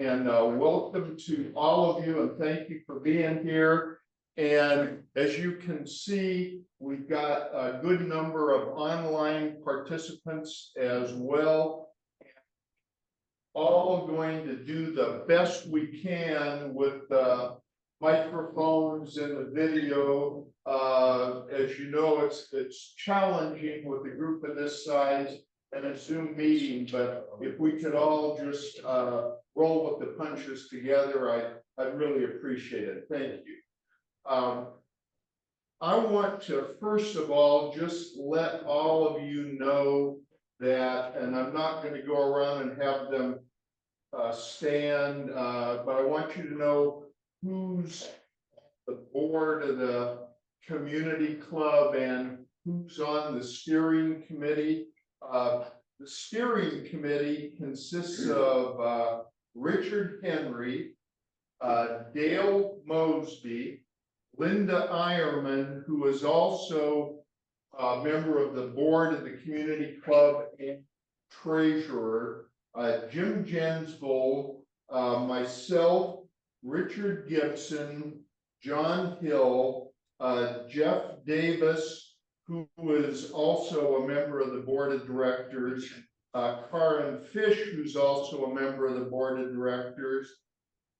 and welcome to all of you, and thank you for being here. And as you can see, we've got a good number of online participants as well. All going to do the best we can with the microphones and the video. As you know, it's challenging with a group of this size and a Zoom meeting, but if we could all just roll with the punches together, I'd really appreciate it. Thank you. I want to first of all just let all of you know that, and I'm not going to go around and have them stand, but I want you to know who's the board of the community club and who's on the steering committee. The steering committee consists of Richard Henry, Dale Mosby, Linda Ironman, who is also a member of the board of the community club and treasurer, Jim Jensvold, myself, Richard Gibson, John Hill, Jeff Davis, who is also a member of the board of directors, Karen Fish, who's also a member of the board of directors,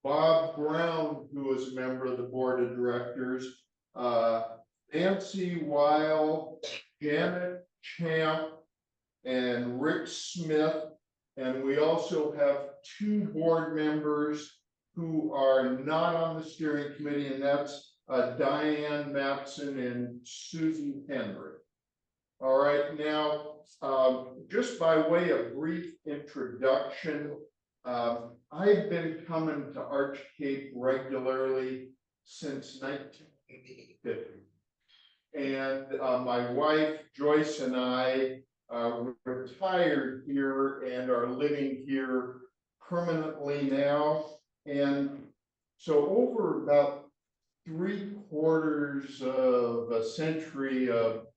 Bob Brown, who is a member of the board of directors, Nancy Weil, Janet Champ, and Rick Smith. And we also have two board members who are not on the steering committee, and that's Diane Matson and Susie Henry. All right, now, just by way of brief introduction, I've been coming to Arch Cape regularly since 1950. And my wife, Joyce, and I retired here and are living here permanently now. And so over about 3/4 of a century of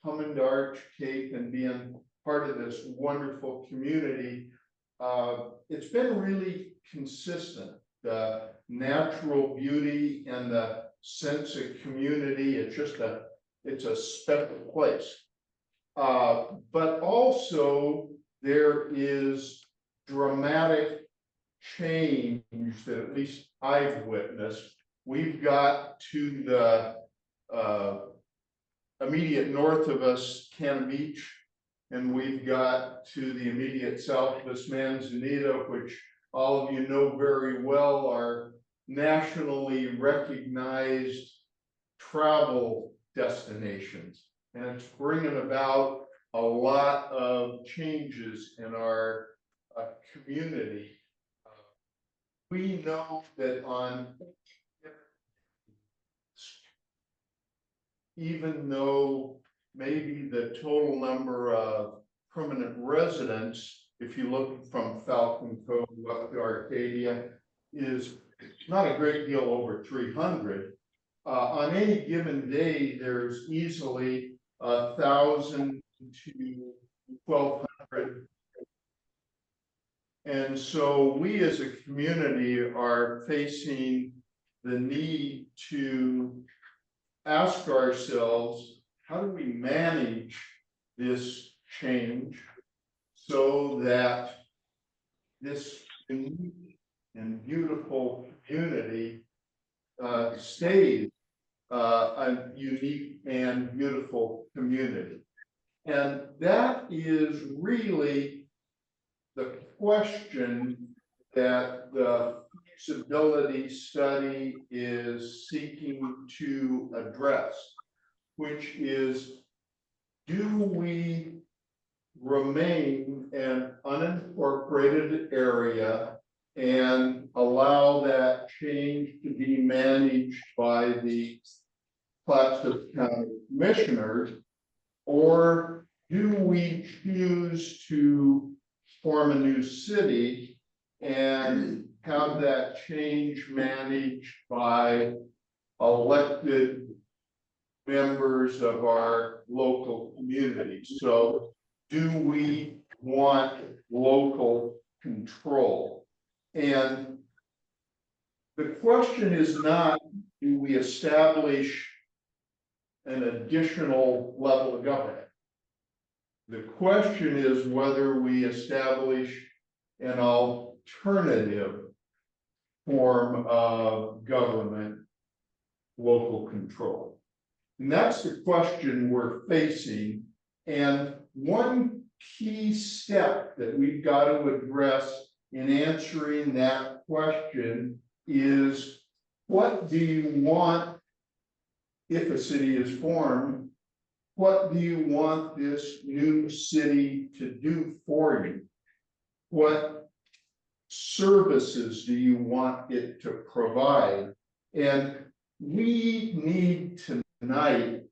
coming to Arch Cape and being part of this wonderful community, it's been really consistent. The natural beauty and the sense of community, it's a special place. But also there is dramatic change that at least I've witnessed. We've got to the immediate north of us, Cannon Beach, and we've got to the immediate south of us, Manzanita, which all of you know very well are nationally recognized travel destinations. And it's bringing about a lot of changes in our community. We know that even though maybe the total number of permanent residents, if you look from Falcon Cove up to Arcadia, is not a great deal over 300. On any given day, there's easily 1,000 to 1,200. And so we as a community are facing the need to ask ourselves, how do we manage this change so that this unique and beautiful community stays a unique and beautiful community? And that is really the question that the feasibility study is seeking to address, which is, do we remain an unincorporated area and allow that change to be managed by the Clatsop County Commissioners, or do we choose to form a new city and have that change managed by elected members of our local community? So do we want local control? And the question is not, do we establish an additional level of government? The question is whether we establish an alternative form of government, local control. And that's the question we're facing. And one key step that we've got to address in answering that question is, what do you want if a city is formed? What do you want this new city to do for you? What services do you want it to provide? And we need tonight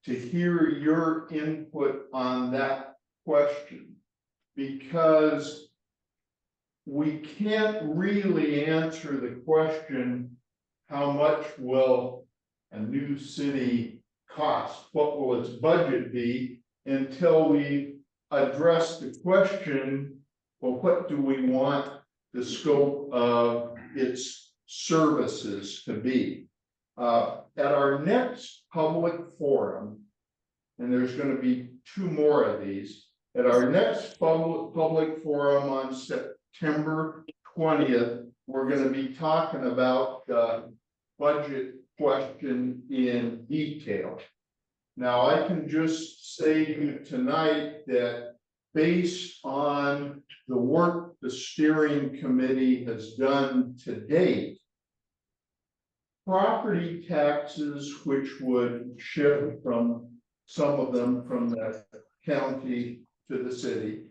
to hear your input on that question, because we can't really answer the question, how much will a new city cost? What will its budget be? Until we address the question, well, what do we want the scope of its services to be? At our next public forum, and there's going to be 2 more of these, at our next public forum on September 20th, we're going to be talking about the budget question in detail. Now, I can just say to you tonight that based on the work the steering committee has done to date, property taxes, which would shift from some of them from the county to the city,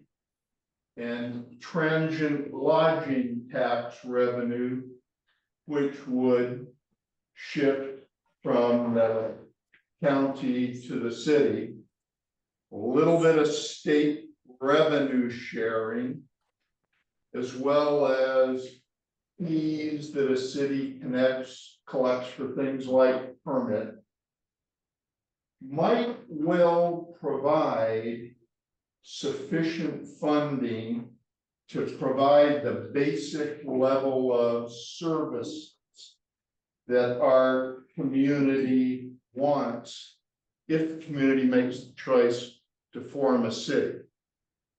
and transient lodging tax revenue, which would shift from the county to the city, a little bit of state revenue sharing, as well as fees that a city collects for things like permit, might well provide sufficient funding to provide the basic level of service that our community wants if the community makes the choice to form a city.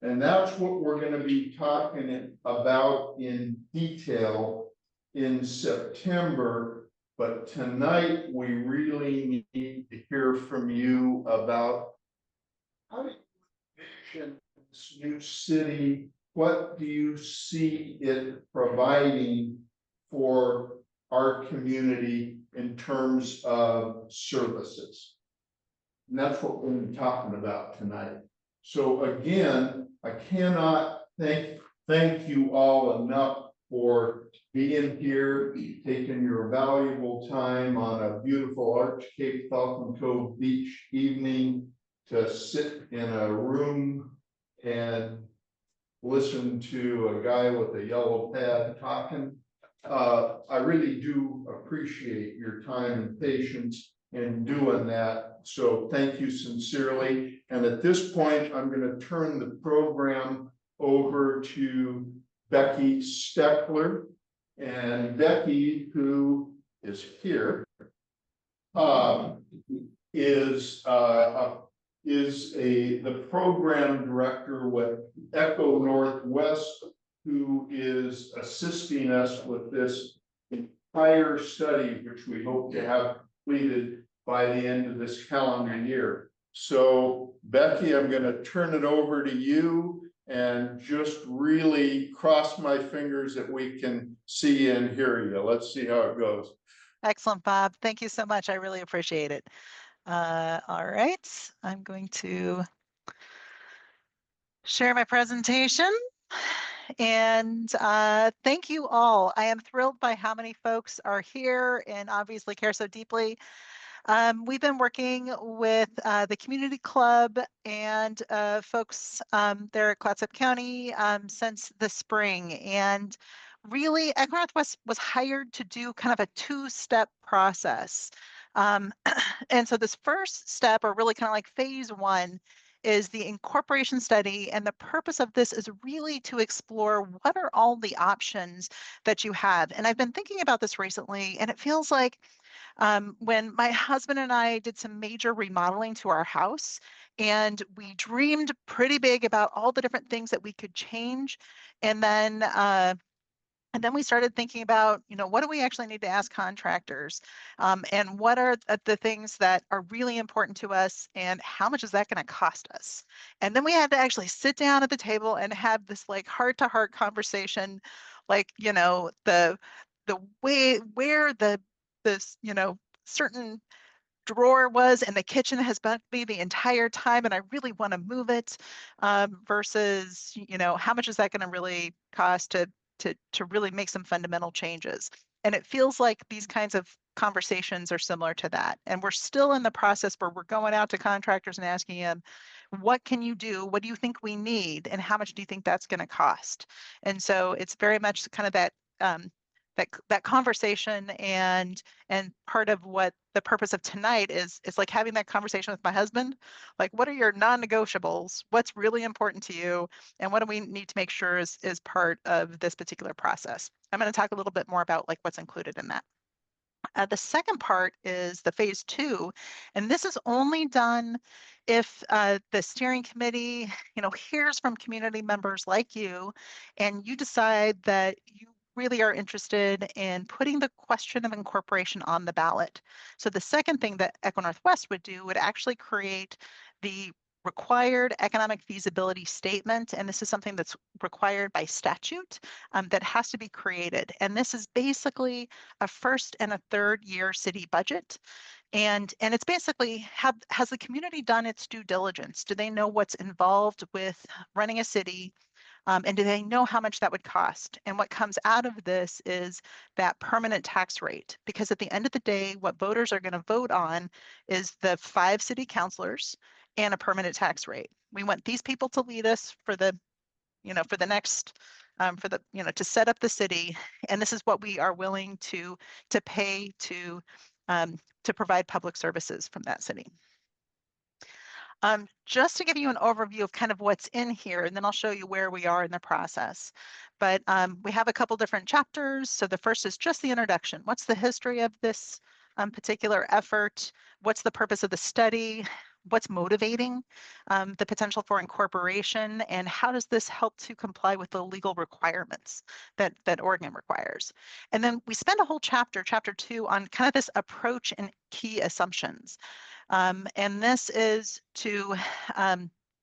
And that's what we're going to be talking about in detail in September. But tonight, we really need to hear from you about how do you envision this new city? What do you see it providing for our community in terms of services? And that's what we're going to be talking about tonight. So again, I cannot thank you all enough for being here, taking your valuable time on a beautiful Arch Cape Falcon Cove beach evening to sit in a room and listen to a guy with a yellow pad talking. I really do appreciate your time and patience in doing that. So thank you sincerely. And at this point, I'm going to turn the program over to Becky Steckler. And Becky, who is here, is the program director with Echo Northwest, who is assisting us with this entire study, which we hope to have completed by the end of this calendar year. So Becky, I'm going to turn it over to you and just really cross my fingers that we can see and hear you. Let's see how it goes. Excellent, Bob. Thank you so much. I really appreciate it. All right, I'm going to share my presentation. And thank you all. I am thrilled by how many folks are here and obviously care so deeply. We've been working with the community club and folks there at Clatsop County since the spring. And really, Echo Northwest was hired to do kind of a 2-step process. And so this first step, or really kind of like phase 1, is the incorporation study. And the purpose of this is really to explore what are all the options that you have. And I've been thinking about this recently, and it feels like when my husband and I did some major remodeling to our house, and we dreamed pretty big about all the different things that we could change. And then we started thinking about, what do we actually need to ask contractors? And what are the things that are really important to us? And how much is that going to cost us? And then we had to actually sit down at the table and have this like heart to heart conversation, like, the way where this, certain drawer was and the kitchen has bugged me the entire time and I really want to move it, versus, how much is that going to really cost to really make some fundamental changes. And it feels like these kinds of conversations are similar to that. And we're still in the process where we're going out to contractors and asking them, what can you do? What do you think we need? And how much do you think that's going to cost? And so it's very much kind of that conversation, and part of what the purpose of tonight is like having that conversation with my husband. Like, what are your non-negotiables? What's really important to you? And what do we need to make sure is part of this particular process? I'm going to talk a little bit more about like what's included in that. The second part is the phase 2, and this is only done if the steering committee, hears from community members like you, and you decide that you really are interested in putting the question of incorporation on the ballot. So the second thing that Echo Northwest would do would actually create the required economic feasibility statement, and this is something that's required by statute, that has to be created. And this is basically a first and a third year city budget. And it's basically, has the community done its due diligence? Do they know what's involved with running a city? And do they know how much that would cost? And what comes out of this is that permanent tax rate. Because at the end of the day, what voters are going to vote on is the 5 city councilors and a permanent tax rate. We want these people to lead us for the next, to set up the city. And this is what we are willing to pay to provide public services from that city. Just to give you an overview of kind of what's in here, and then I'll show you where we are in the process. But we have a couple different chapters. So the first is just the introduction. What's the history of this particular effort? What's the purpose of the study? What's motivating the potential for incorporation? And how does this help to comply with the legal requirements that Oregon requires? And then we spend a whole chapter 2, on kind of this approach and key assumptions. And this is to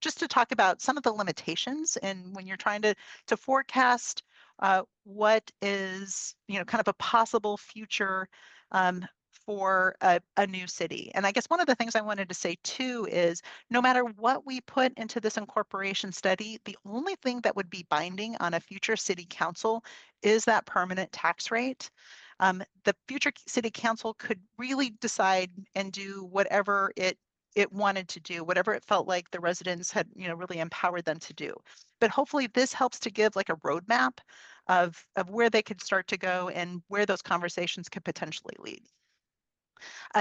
just to talk about some of the limitations, and when you're trying to forecast what is kind of a possible future for a new city. And I guess one of the things I wanted to say too is, no matter what we put into this incorporation study, the only thing that would be binding on a future city council is that permanent tax rate. The future city council could really decide and do whatever it wanted to do, whatever it felt like the residents had, really empowered them to do. But hopefully this helps to give like a roadmap of where they could start to go and where those conversations could potentially lead.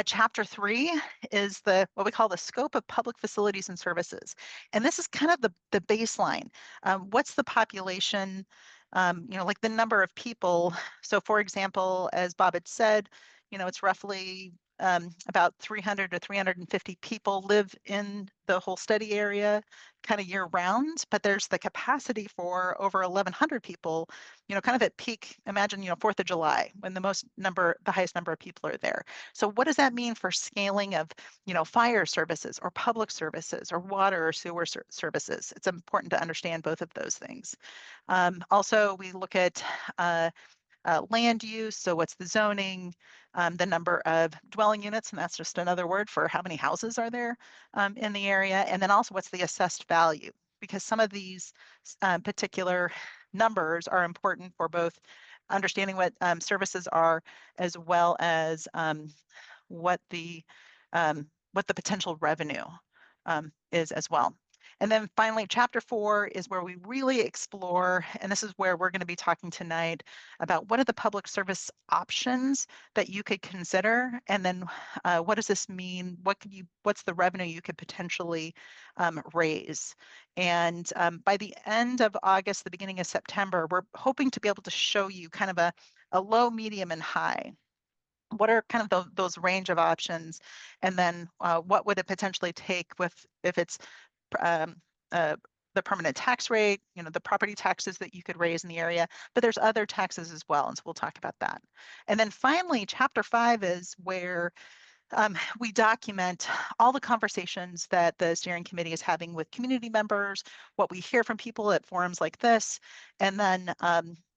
Chapter 3 is what we call the scope of public facilities and services. And this is kind of the baseline. What's the population, like the number of people? So for example, as Bob had said, it's roughly about 300 to 350 people live in the whole study area kind of year round, but there's the capacity for over 1,100 people, kind of at peak. Imagine, 4th of July, when the highest number of people are there. So what does that mean for scaling of, fire services or public services or water or sewer services? It's important to understand both of those things. Also, we look at land use. So what's the zoning, the number of dwelling units, and that's just another word for how many houses are there in the area. And then also what's the assessed value, because some of these particular numbers are important for both understanding what services are, as well as what the potential revenue is as well. And then finally, chapter 4 is where we really explore, and this is where we're going to be talking tonight about what are the public service options that you could consider, and then what does this mean? What's the revenue you could potentially raise? And by the end of August, the beginning of September, we're hoping to be able to show you kind of a low, medium, and high. What are kind of those range of options? And then what would it potentially take if it's um, uh, the permanent tax rate, the property taxes that you could raise in the area, but there's other taxes as well. And so we'll talk about that. And then finally, chapter 5 is where we document all the conversations that the steering committee is having with community members, what we hear from people at forums like this, and then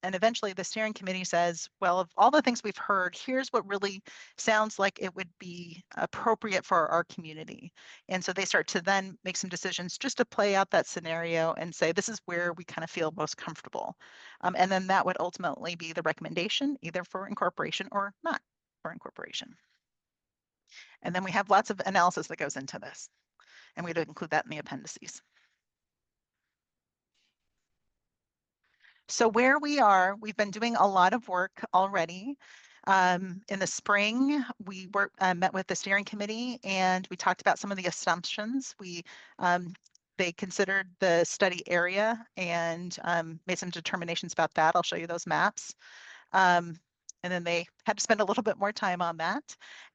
and eventually the steering committee says, well, of all the things we've heard, here's what really sounds like it would be appropriate for our community. And so they start to then make some decisions just to play out that scenario and say, this is where we kind of feel most comfortable. And then that would ultimately be the recommendation, either for incorporation or not for incorporation. And then we have lots of analysis that goes into this, and we'd include that in the appendices. So where we are, we've been doing a lot of work already. In the spring, we met with the steering committee and we talked about some of the assumptions. They considered the study area and made some determinations about that. I'll show you those maps. And then they had to spend a little bit more time on that.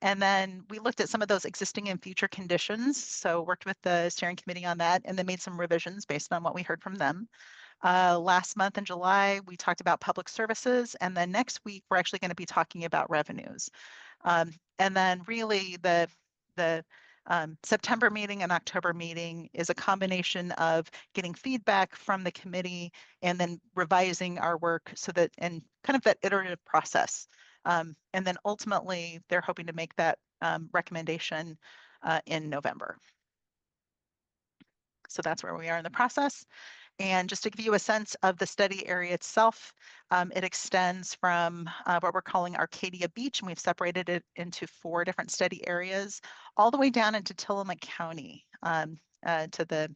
And then we looked at some of those existing and future conditions. So worked with the steering committee on that and then made some revisions based on what we heard from them. Last month in July, we talked about public services. And then next week, we're actually going to be talking about revenues. And then really the September meeting and October meeting is a combination of getting feedback from the committee and then revising our work so that, and kind of that iterative process. And then ultimately they're hoping to make that recommendation in November. So that's where we are in the process. And just to give you a sense of the study area itself, it extends from what we're calling Arcadia Beach, and we've separated it into 4 different study areas, all the way down into Tillamook County to the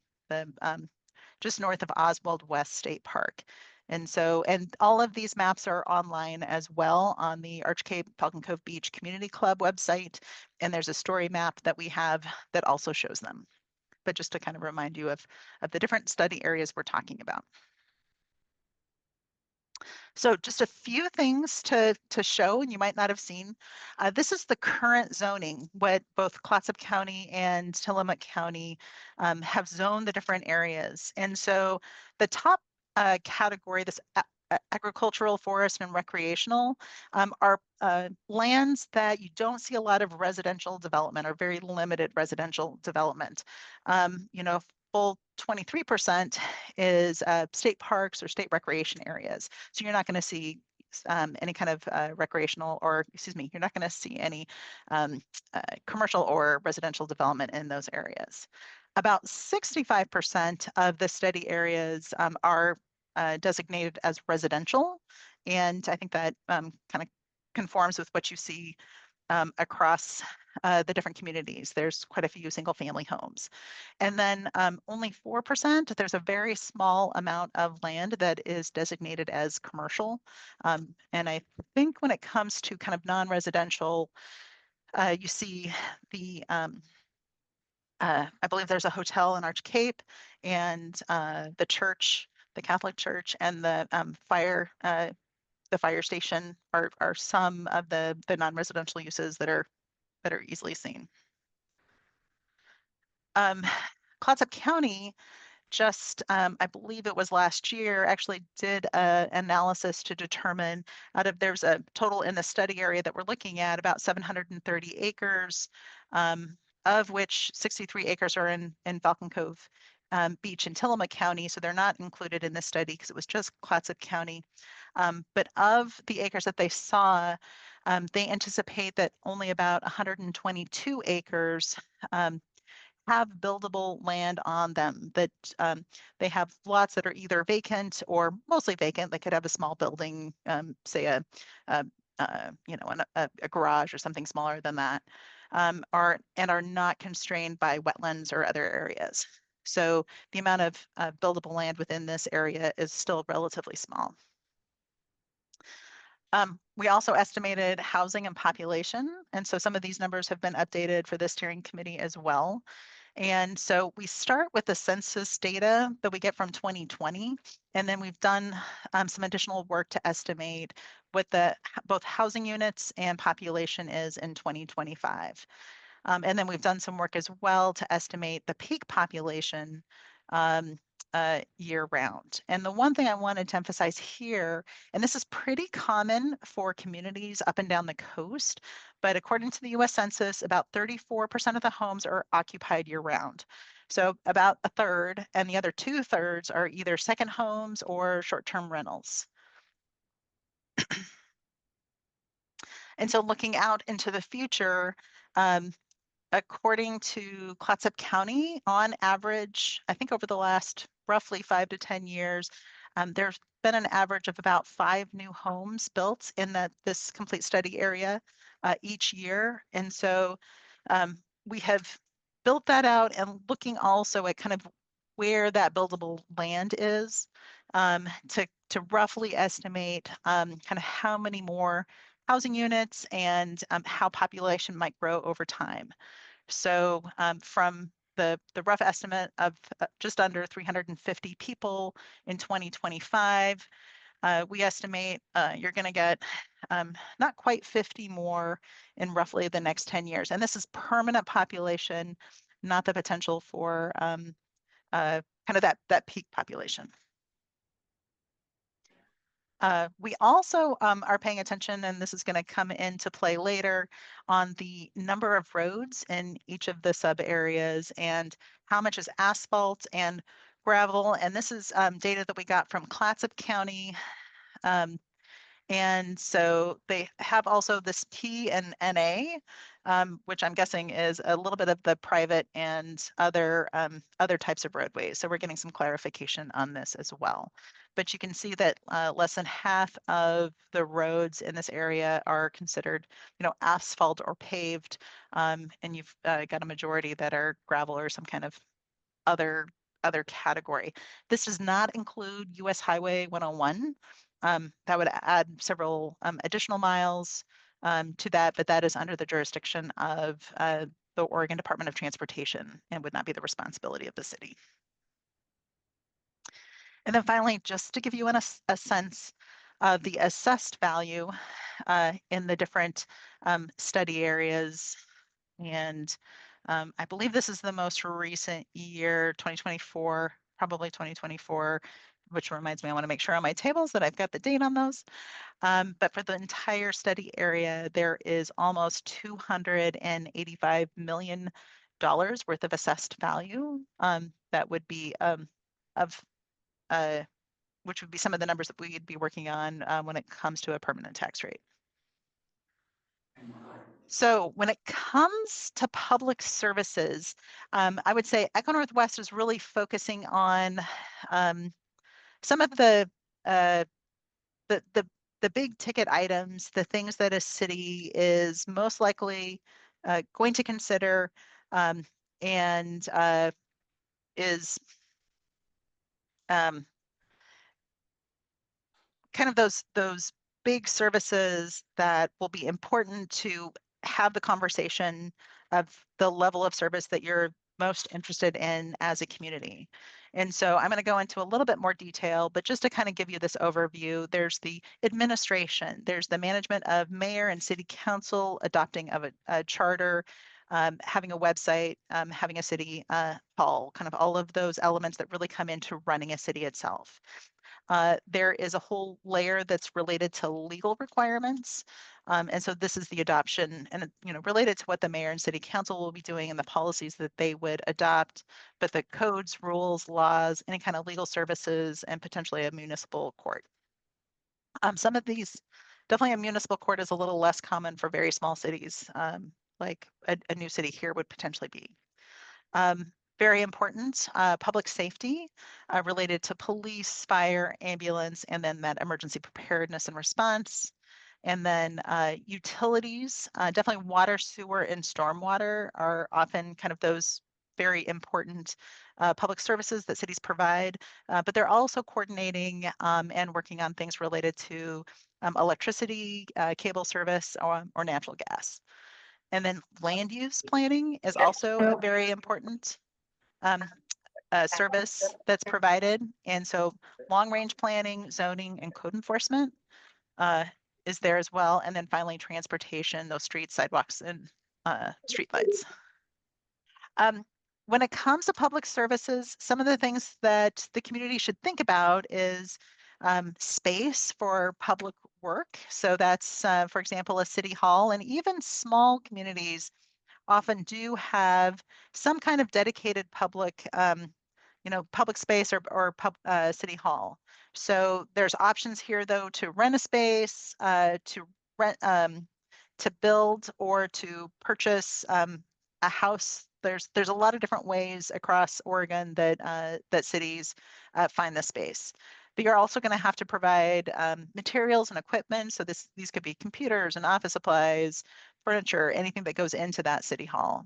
just north of Oswald West State Park. And so, and all of these maps are online as well on the Arch Cape Falcon Cove Beach Community Club website. And there's a story map that we have that also shows them. But just to kind of remind you of the different study areas we're talking about. So just a few things to show, and you might not have seen. This is the current zoning, what both Clatsop County and Tillamook County have zoned the different areas. And so the top category, this agricultural, forest, and recreational are lands that you don't see a lot of residential development or very limited residential development. Full 23% is state parks or state recreation areas. So you're not going to see any kind of recreational, or excuse me, you're not going to see any commercial or residential development in those areas. About 65% of the study areas are designated as residential. And I think that kind of conforms with what you see across the different communities. There's quite a few single family homes. And then only 4%, there's a very small amount of land that is designated as commercial. And I think when it comes to kind of non-residential, you see the, I believe there's a hotel in Arch Cape and the church, the Catholic church, and the fire station are some of the non-residential uses that are easily seen. Clatsop County just, I believe it was last year, actually did an analysis to determine there's a total in the study area that we're looking at about 730 acres, of which 63 acres are in Falcon Cove Beach in Tillamook County. So they're not included in this study because it was just Clatsop County. But of the acres that they saw, they anticipate that only about 122 acres have buildable land on them, that they have lots that are either vacant or mostly vacant. They could have a small building, say a garage or something smaller than that, are not constrained by wetlands or other areas. So the amount of buildable land within this area is still relatively small. We also estimated housing and population. And so some of these numbers have been updated for this steering committee as well. And so we start with the census data that we get from 2020, and then we've done some additional work to estimate what the both housing units and population is in 2025. And then we've done some work as well to estimate the peak population year round. And the one thing I wanted to emphasize here, and this is pretty common for communities up and down the coast, but according to the US Census, about 34% of the homes are occupied year round. So about a third, and the other 2/3 are either second homes or short-term rentals. And so looking out into the future, according to Clatsop County, on average, I think over the last roughly 5 to 10 years, there's been an average of about 5 new homes built in this complete study area each year. And so we have built that out and looking also at kind of where that buildable land is to roughly estimate kind of how many more housing units and how population might grow over time. So from the rough estimate of just under 350 people in 2025, we estimate you're going to get not quite 50 more in roughly the next 10 years. And this is permanent population, not the potential for kind of that peak population. We also are paying attention, and this is going to come into play later, on the number of roads in each of the sub areas and how much is asphalt and gravel. And this is data that we got from Clatsop County. And so they have also this P and NA, which I'm guessing is a little bit of the private and other types of roadways. So we're getting some clarification on this as well. But you can see that less than half of the roads in this area are considered, asphalt or paved, and you've got a majority that are gravel or some kind of other category. This does not include US Highway 101. That would add several additional miles to that, but that is under the jurisdiction of the Oregon Department of Transportation and would not be the responsibility of the city. And then finally, just to give you a sense of the assessed value in the different study areas. And I believe this is the most recent year, 2024, probably 2024, which reminds me, I want to make sure on my tables that I've got the date on those. But for the entire study area, there is almost $285 million worth of assessed value that would be which would be some of the numbers that we'd be working on when it comes to a permanent tax rate. So when it comes to public services, I would say Echo Northwest is really focusing on some of the big ticket items, the things that a city is most likely going to consider and is kind of those big services that will be important to have the conversation of the level of service that you're most interested in as a community. And so I'm going to go into a little bit more detail, but just to kind of give you this overview, there's the administration, there's the management of mayor and city council, adopting of a charter, having a website, having a city hall, kind of all of those elements that really come into running a city itself. There is a whole layer that's related to legal requirements. And so this is the adoption and, related to what the mayor and city council will be doing and the policies that they would adopt, but the codes, rules, laws, any kind of legal services, and potentially a municipal court. Some of these, definitely a municipal court is a little less common for very small cities, like a new city here would potentially be. Very important, public safety related to police, fire, ambulance, and then that emergency preparedness and response. And then utilities, definitely water, sewer, and stormwater are often kind of those very important public services that cities provide, but they're also coordinating and working on things related to electricity, cable service, or natural gas. And then land use planning is also a very important um, service that's provided. And so long range planning, zoning, and code enforcement is there as well. And then finally, transportation, those streets, sidewalks, and streetlights. When it comes to public services, some of the things that the community should think about is space for public work. So that's, for example, a city hall, and even small communities often do have some kind of dedicated public, public space or city hall. So there's options here, though, to rent a space, to rent, to build, or to purchase a house. There's a lot of different ways across Oregon that that cities find the space. But you're also going to have to provide materials and equipment. So these could be computers and office supplies, furniture, anything that goes into that city hall.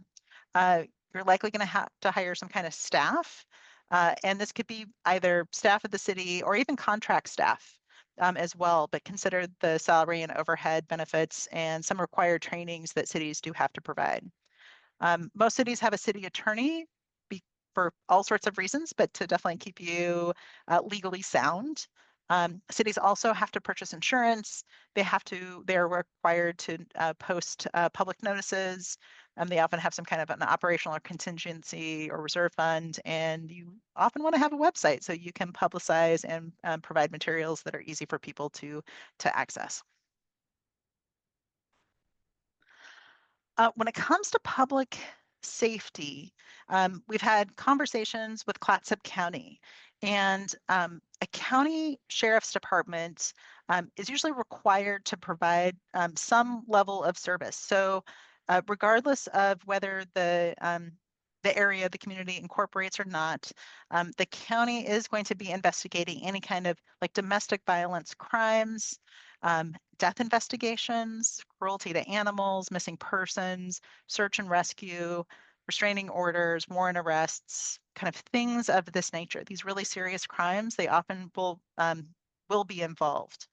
You're likely going to have to hire some kind of staff. And this could be either staff of the city or even contract staff as well, but consider the salary and overhead benefits and some required trainings that cities do have to provide. Most cities have a city attorney for all sorts of reasons, but to definitely keep you legally sound. Cities also have to purchase insurance. They're required to post public notices. They often have some kind of an operational or contingency or reserve fund, and you often want to have a website so you can publicize and provide materials that are easy for people to access. When it comes to public safety, we've had conversations with Clatsop County, and a county sheriff's department is usually required to provide some level of service. So regardless of whether the area, the community incorporates or not, the county is going to be investigating any kind of like domestic violence crimes, death investigations, cruelty to animals, missing persons, search and rescue, restraining orders, warrant arrests, kind of things of this nature. These really serious crimes, they often will be involved.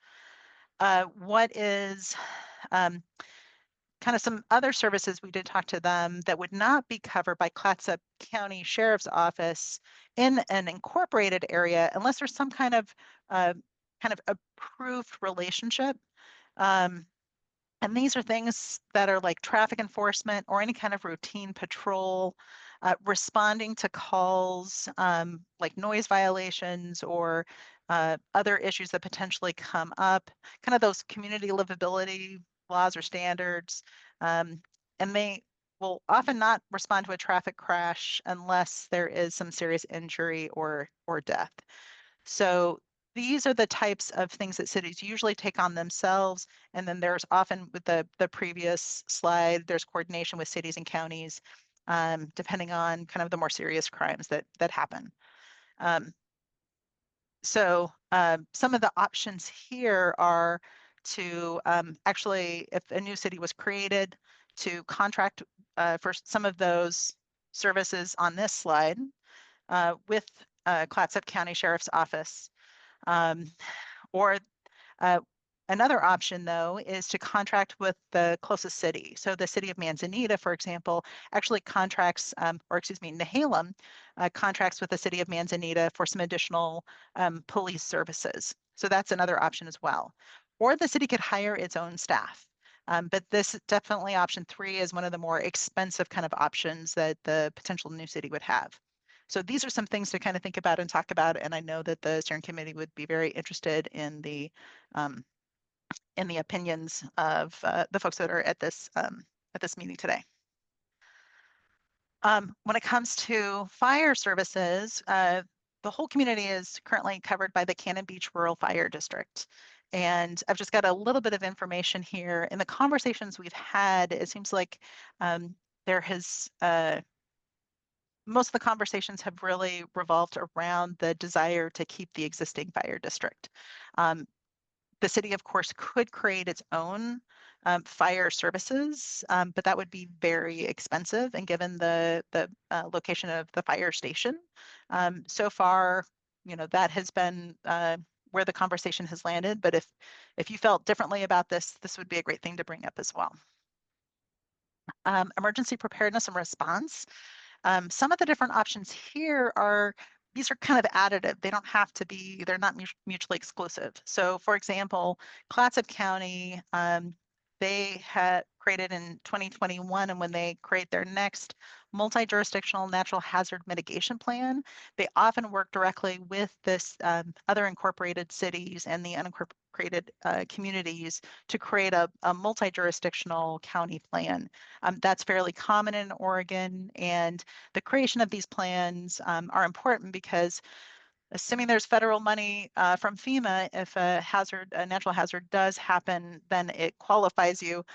What is kind of some other services we did talk to them that would not be covered by Clatsop County Sheriff's Office in an incorporated area unless there's some kind of approved relationship. And these are things that are like traffic enforcement or any kind of routine patrol, responding to calls like noise violations or other issues that potentially come up, kind of those community livability laws or standards. And they will often not respond to a traffic crash unless there is some serious injury or death. So these are the types of things that cities usually take on themselves. And then there's often, with the previous slide, there's coordination with cities and counties, depending on kind of the more serious crimes that happen. So some of the options here are to actually, if a new city was created, to contract for some of those services on this slide with Clatsop County Sheriff's Office. Or another option, though, is to contract with the closest city. So the city of Manzanita, for example, actually contracts, Nehalem contracts with the city of Manzanita for some additional police services. So that's another option as well. Or the city could hire its own staff. But this definitely option 3 is one of the more expensive kind of options that the potential new city would have. So these are some things to kind of think about and talk about. And I know that the steering committee would be very interested in the opinions of the folks that are at this meeting today. When it comes to fire services, the whole community is currently covered by the Cannon Beach Rural Fire District. And I've just got a little bit of information here. In the conversations we've had, it seems like there has most of the conversations have really revolved around the desire to keep the existing fire district. The city, of course, could create its own fire services, but that would be very expensive. And given the location of the fire station, so far, that has been where the conversation has landed. But if you felt differently about this, this would be a great thing to bring up as well. Emergency preparedness and response. Some of the different options here these are kind of additive. They don't have to be, they're not mutually exclusive. So for example, Clatsop County, they had created in 2021, and when they create their next multi-jurisdictional natural hazard mitigation plan, they often work directly with this other incorporated cities and the unincorporated communities to create a multi-jurisdictional county plan. That's fairly common in Oregon, and the creation of these plans are important because assuming there's federal money from FEMA, if a natural hazard does happen, then it qualifies you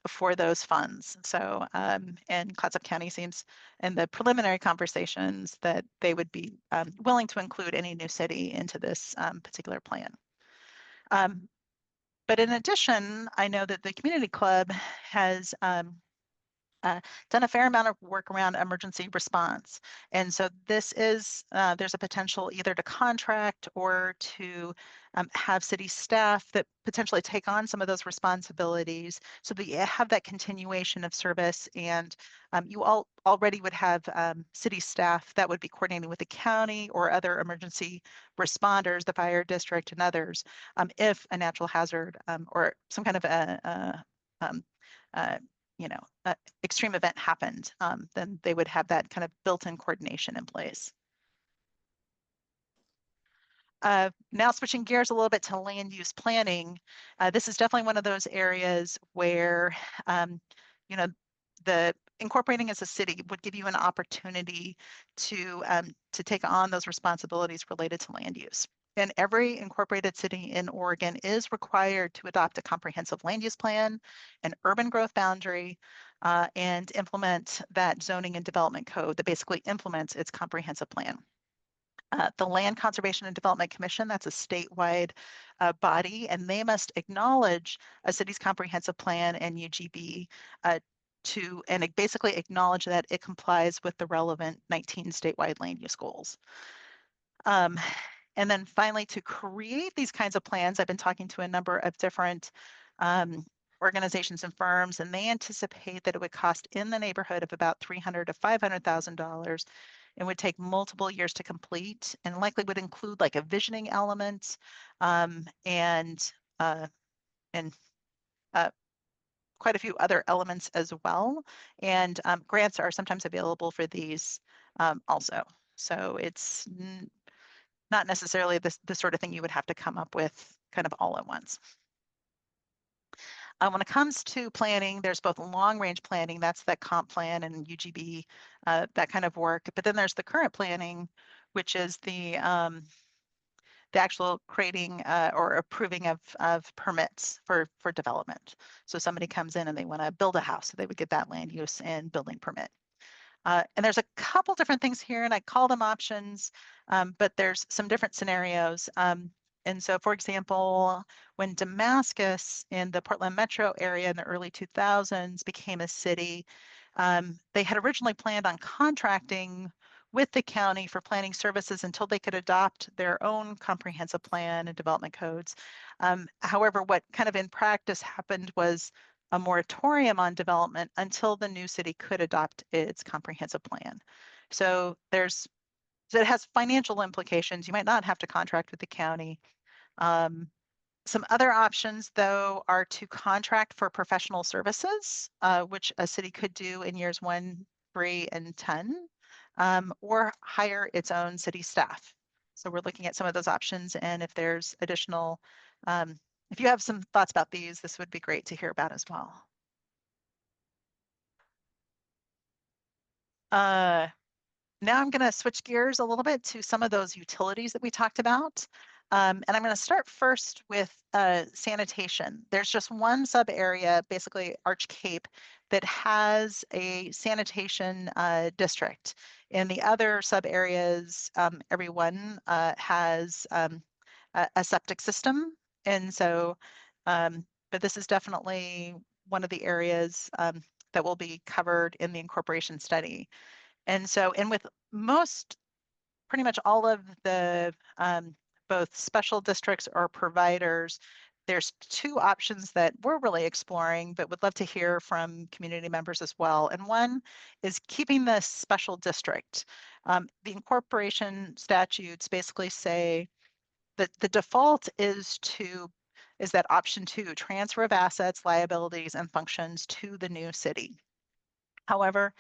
for those funds. So, and Clatsop County seems in the preliminary conversations that they would be willing to include any new city into this particular plan. But in addition, I know that the community club has done a fair amount of work around emergency response. And so this is, there's a potential either to contract or to have city staff that potentially take on some of those responsibilities so that you have that continuation of service. And you all already would have city staff that would be coordinating with the county or other emergency responders, the fire district and others, if a natural hazard or some kind of extreme event happened, then they would have that kind of built-in coordination in place. Now switching gears a little bit to land use planning, this is definitely one of those areas where, the incorporating as a city would give you an opportunity to take on those responsibilities related to land use. And every incorporated city in Oregon is required to adopt a comprehensive land use plan, an urban growth boundary, and implement that zoning and development code that basically implements its comprehensive plan. The Land Conservation and Development Commission, that's a statewide body, and they must acknowledge a city's comprehensive plan and UGB and basically acknowledge that it complies with the relevant 19 statewide land use goals. And then finally, to create these kinds of plans, I've been talking to a number of different organizations and firms, and they anticipate that it would cost in the neighborhood of about $300,000 to $500,000 and would take multiple years to complete, and likely would include like a visioning element and quite a few other elements as well. And grants are sometimes available for these also. So it's not necessarily the sort of thing you would have to come up with kind of all at once. When it comes to planning, there's both long range planning, that's that comp plan and UGB, that kind of work. But then there's the current planning, which is the actual creating or approving of permits for development. So somebody comes in and they want to build a house, so they would get that land use and building permit. And there's a couple different things here, and I call them options, but there's some different scenarios. And so, for example, when Damascus in the Portland metro area in the early 2000s became a city, they had originally planned on contracting with the county for planning services until they could adopt their own comprehensive plan and development codes. However, what kind of in practice happened was a moratorium on development until the new city could adopt its comprehensive plan. So it has financial implications. You might not have to contract with the county. Some other options, though, are to contract for professional services, which a city could do in years 1, 3, and 10, or hire its own city staff. So we're looking at some of those options, and if there's additional, if you have some thoughts about these, this would be great to hear about as well. Now I'm going to switch gears a little bit to some of those utilities that we talked about. And I'm going to start first with sanitation. There's just one sub area, basically Arch Cape, that has a sanitation district. In the other sub areas, everyone has a septic system. And so this is definitely one of the areas that will be covered in the incorporation study. And so, and with pretty much all of the both special districts or providers, there's two options that we're really exploring, but would love to hear from community members as well. And one is keeping the special district. The incorporation statutes basically say that the default is that option 2, transfer of assets, liabilities, and functions to the new city. However,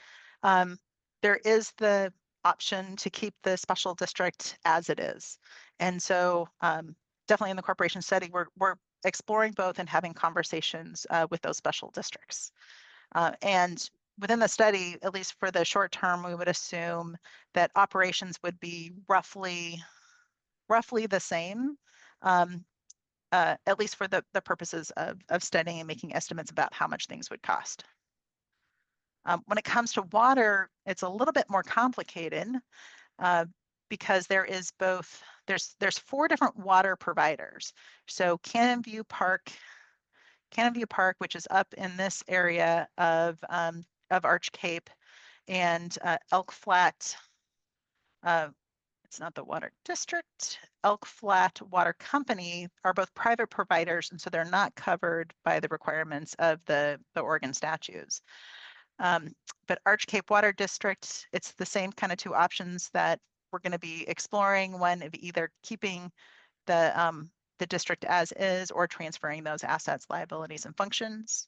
there is the option to keep the special district as it is. And so definitely in the corporation study, we're exploring both and having conversations with those special districts. And within the study, at least for the short term, we would assume that operations would be roughly the same, at least for the purposes of studying and making estimates about how much things would cost. When it comes to water, it's a little bit more complicated because there's 4 different water providers. So Cannon View Park, which is up in this area of Arch Cape, and Elk Flat, it's not the water district, Elk Flat Water Company are both private providers, and so they're not covered by the requirements of the Oregon statutes. But Arch Cape Water District, it's the same kind of 2 options that we're going to be exploring, one of either keeping the district as is or transferring those assets, liabilities, and functions.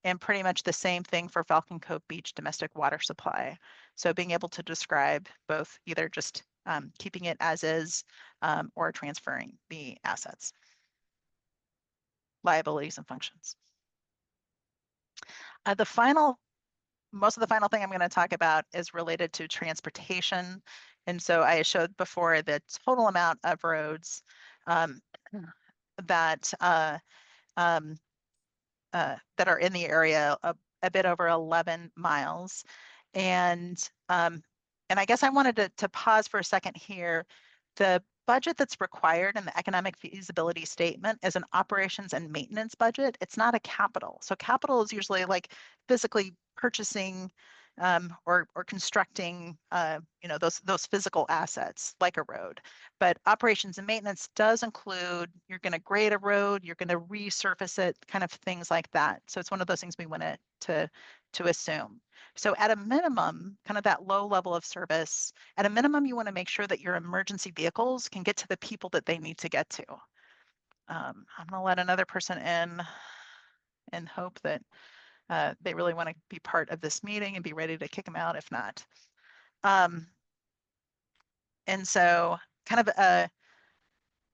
And pretty much the same thing for Falcon Cove Beach domestic water supply. So being able to describe both either just keeping it as is or transferring the assets, liabilities, and functions. Most of the final thing I'm going to talk about is related to transportation. And so I showed before the total amount of roads that are in the area, a bit over 11 miles. And I guess I wanted to pause for a second here. The budget that's required in the economic feasibility statement is an operations and maintenance budget. It's not a capital. So capital is usually like physically purchasing or constructing those physical assets like a road. But operations and maintenance does include, you're going to grade a road, you're going to resurface it, kind of things like that. So it's one of those things we want to assume. So at a minimum, kind of that low level of service, at a minimum, you want to make sure that your emergency vehicles can get to the people that they need to get to. I'm going to let another person in and hope that they really want to be part of this meeting and be ready to kick them out if not. And so kind of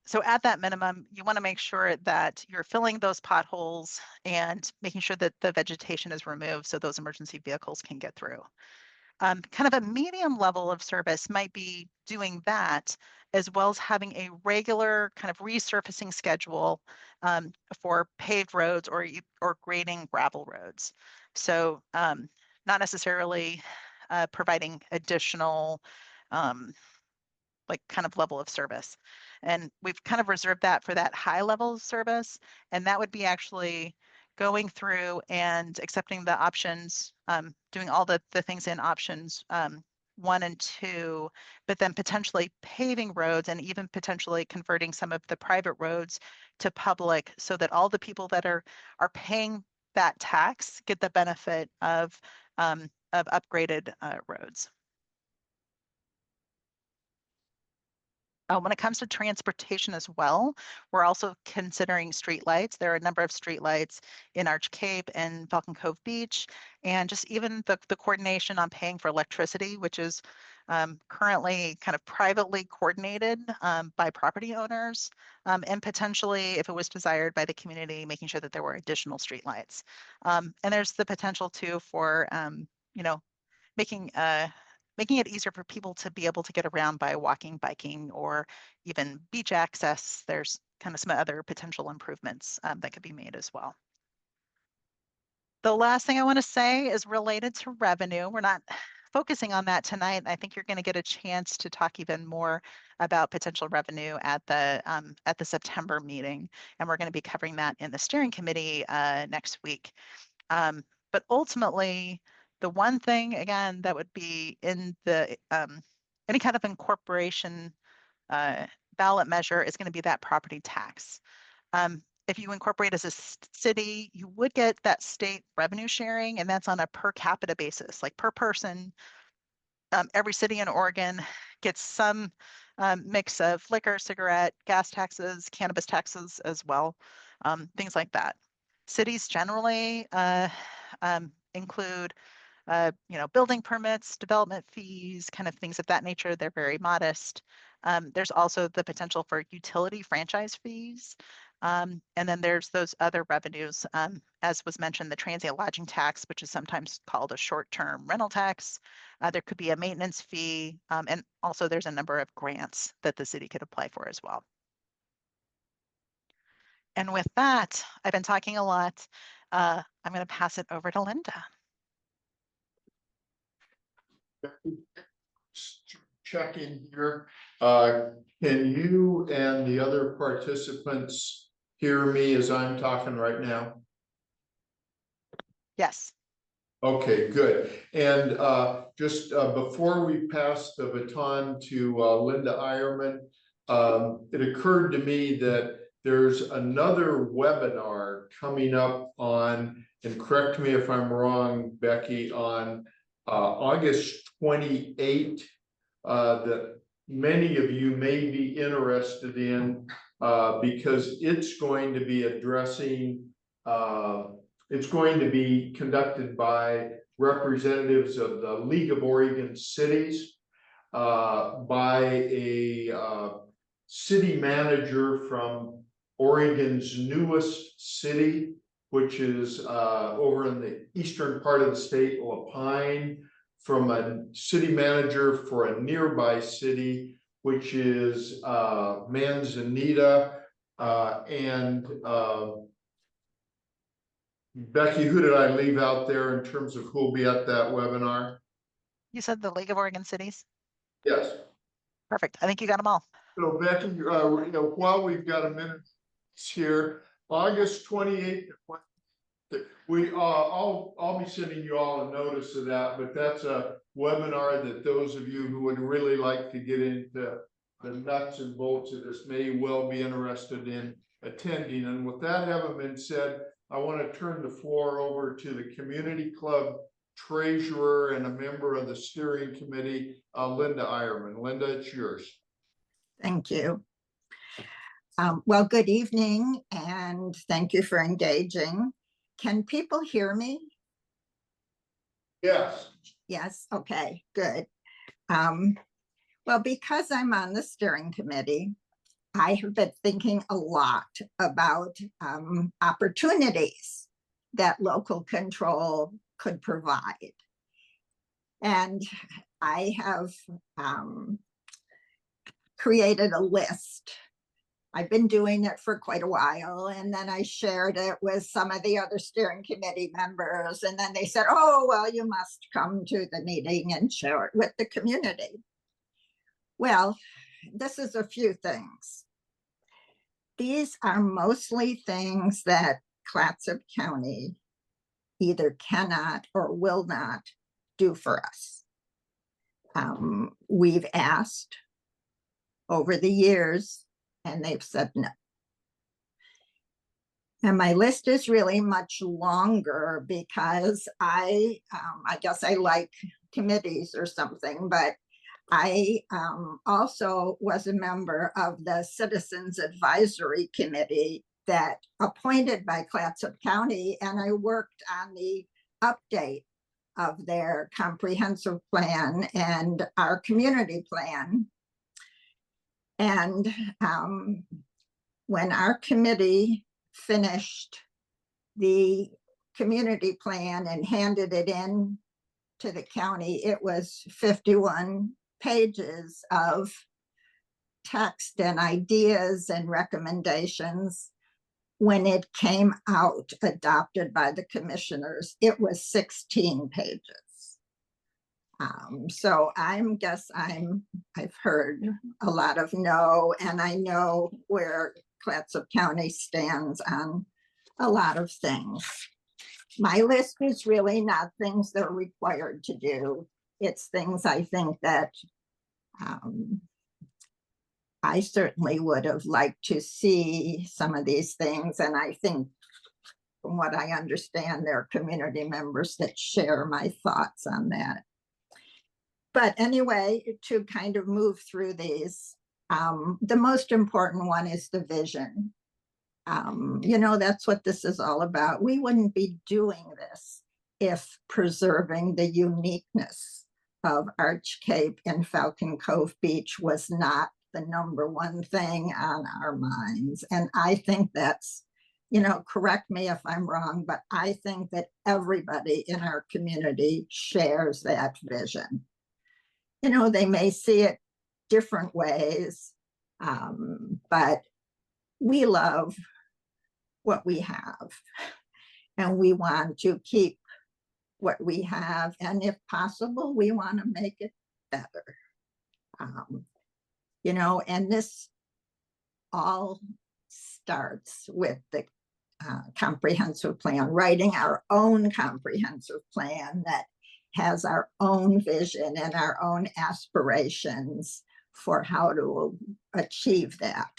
so at that minimum, you want to make sure that you're filling those potholes and making sure that the vegetation is removed so those emergency vehicles can get through. Kind of a medium level of service might be doing that, as well as having a regular kind of resurfacing schedule for paved roads or grading gravel roads. So not necessarily providing additional like kind of level of service. And we've kind of reserved that for that high level of service. And that would be actually going through and accepting the options, doing all the things in options 1 and 2, but then potentially paving roads and even potentially converting some of the private roads to public so that all the people that are paying that tax get the benefit of upgraded roads. When it comes to transportation as well, we're also considering streetlights. There are a number of streetlights in Arch Cape and Falcon Cove Beach, and just even the coordination on paying for electricity, which is currently kind of privately coordinated by property owners, and potentially, if it was desired by the community, making sure that there were additional streetlights. And there's the potential too for making it easier for people to be able to get around by walking, biking, or even beach access. There's kind of some other potential improvements that could be made as well. The last thing I want to say is related to revenue. We're not focusing on that tonight. I think you're going to get a chance to talk even more about potential revenue at the September meeting, and we're going to be covering that in the steering committee next week. But ultimately, the one thing again that would be in the any kind of incorporation ballot measure is going to be that property tax. If you incorporate as a city, you would get that state revenue sharing, and that's on a per capita basis, like per person. Every city in Oregon gets some mix of liquor, cigarette, gas taxes, cannabis taxes as well, things like that. Cities generally include building permits, development fees, kind of things of that nature. They're very modest. There's also the potential for utility franchise fees. And then there's those other revenues, as was mentioned, the transient lodging tax, which is sometimes called a short-term rental tax. There could be a maintenance fee. And also there's a number of grants that the city could apply for as well. And with that, I've been talking a lot. I'm going to pass it over to Linda. Check in here. Can you and the other participants hear me as I'm talking right now? Yes. Okay, good. And just before we pass the baton to Linda Ironman, it occurred to me that there's another webinar coming up on, and correct me if I'm wrong, Becky, on August 28th, that many of you may be interested in, because it's going to be addressing it's going to be conducted by representatives of the League of Oregon Cities, by a city manager from Oregon's newest city, which is over in the eastern part of the state, Lapine, from a city manager for a nearby city, which is Manzanita, and Becky, who did I leave out there in terms of who will be at that webinar? You said the League of Oregon Cities? Yes. Perfect. I think you got them all. So Becky, while we've got a minute here, August 28th, I'll be sending you all a notice of that, but that's a webinar that those of you who would really like to get into the nuts and bolts of this may well be interested in attending. And with that having been said, I want to turn the floor over to the community club treasurer and a member of the steering committee, Linda Ironman. Linda, it's yours. Thank you. Well, good evening, and thank you for engaging. Can people hear me? Yes. Yes, okay, good. Well, because I'm on the steering committee, I have been thinking a lot about opportunities that local control could provide. And I have created a list. I've been doing it for quite a while, and then I shared it with some of the other steering committee members, and then they said, oh, well, you must come to the meeting and share it with the community. Well, this is a few things. These are mostly things that Clatsop County either cannot or will not do for us. We've asked over the years, and they've said no. And my list is really much longer because I guess I like committees or something, but I also was a member of the Citizens Advisory Committee that appointed by Clatsop County, and I worked on the update of their comprehensive plan and our community plan. And when our committee finished the community plan and handed it in to the county, it was 51 pages of text and ideas and recommendations. When it came out adopted by the commissioners, it was 16 pages. So I've heard a lot of no, and I know where Clatsop County stands on a lot of things. My list is really not things they're required to do. It's things I think that I certainly would have liked to see some of these things. And I think from what I understand, there are community members that share my thoughts on that. But anyway, to kind of move through these, the most important one is the vision. That's what this is all about. We wouldn't be doing this if preserving the uniqueness of Arch Cape and Falcon Cove Beach was not the number one thing on our minds. And I think that's, correct me if I'm wrong, but I think that everybody in our community shares that vision. They may see it different ways, but we love what we have, and we want to keep what we have, and if possible, we want to make it better. And this all starts with the comprehensive plan, writing our own comprehensive plan that has our own vision and our own aspirations for how to achieve that.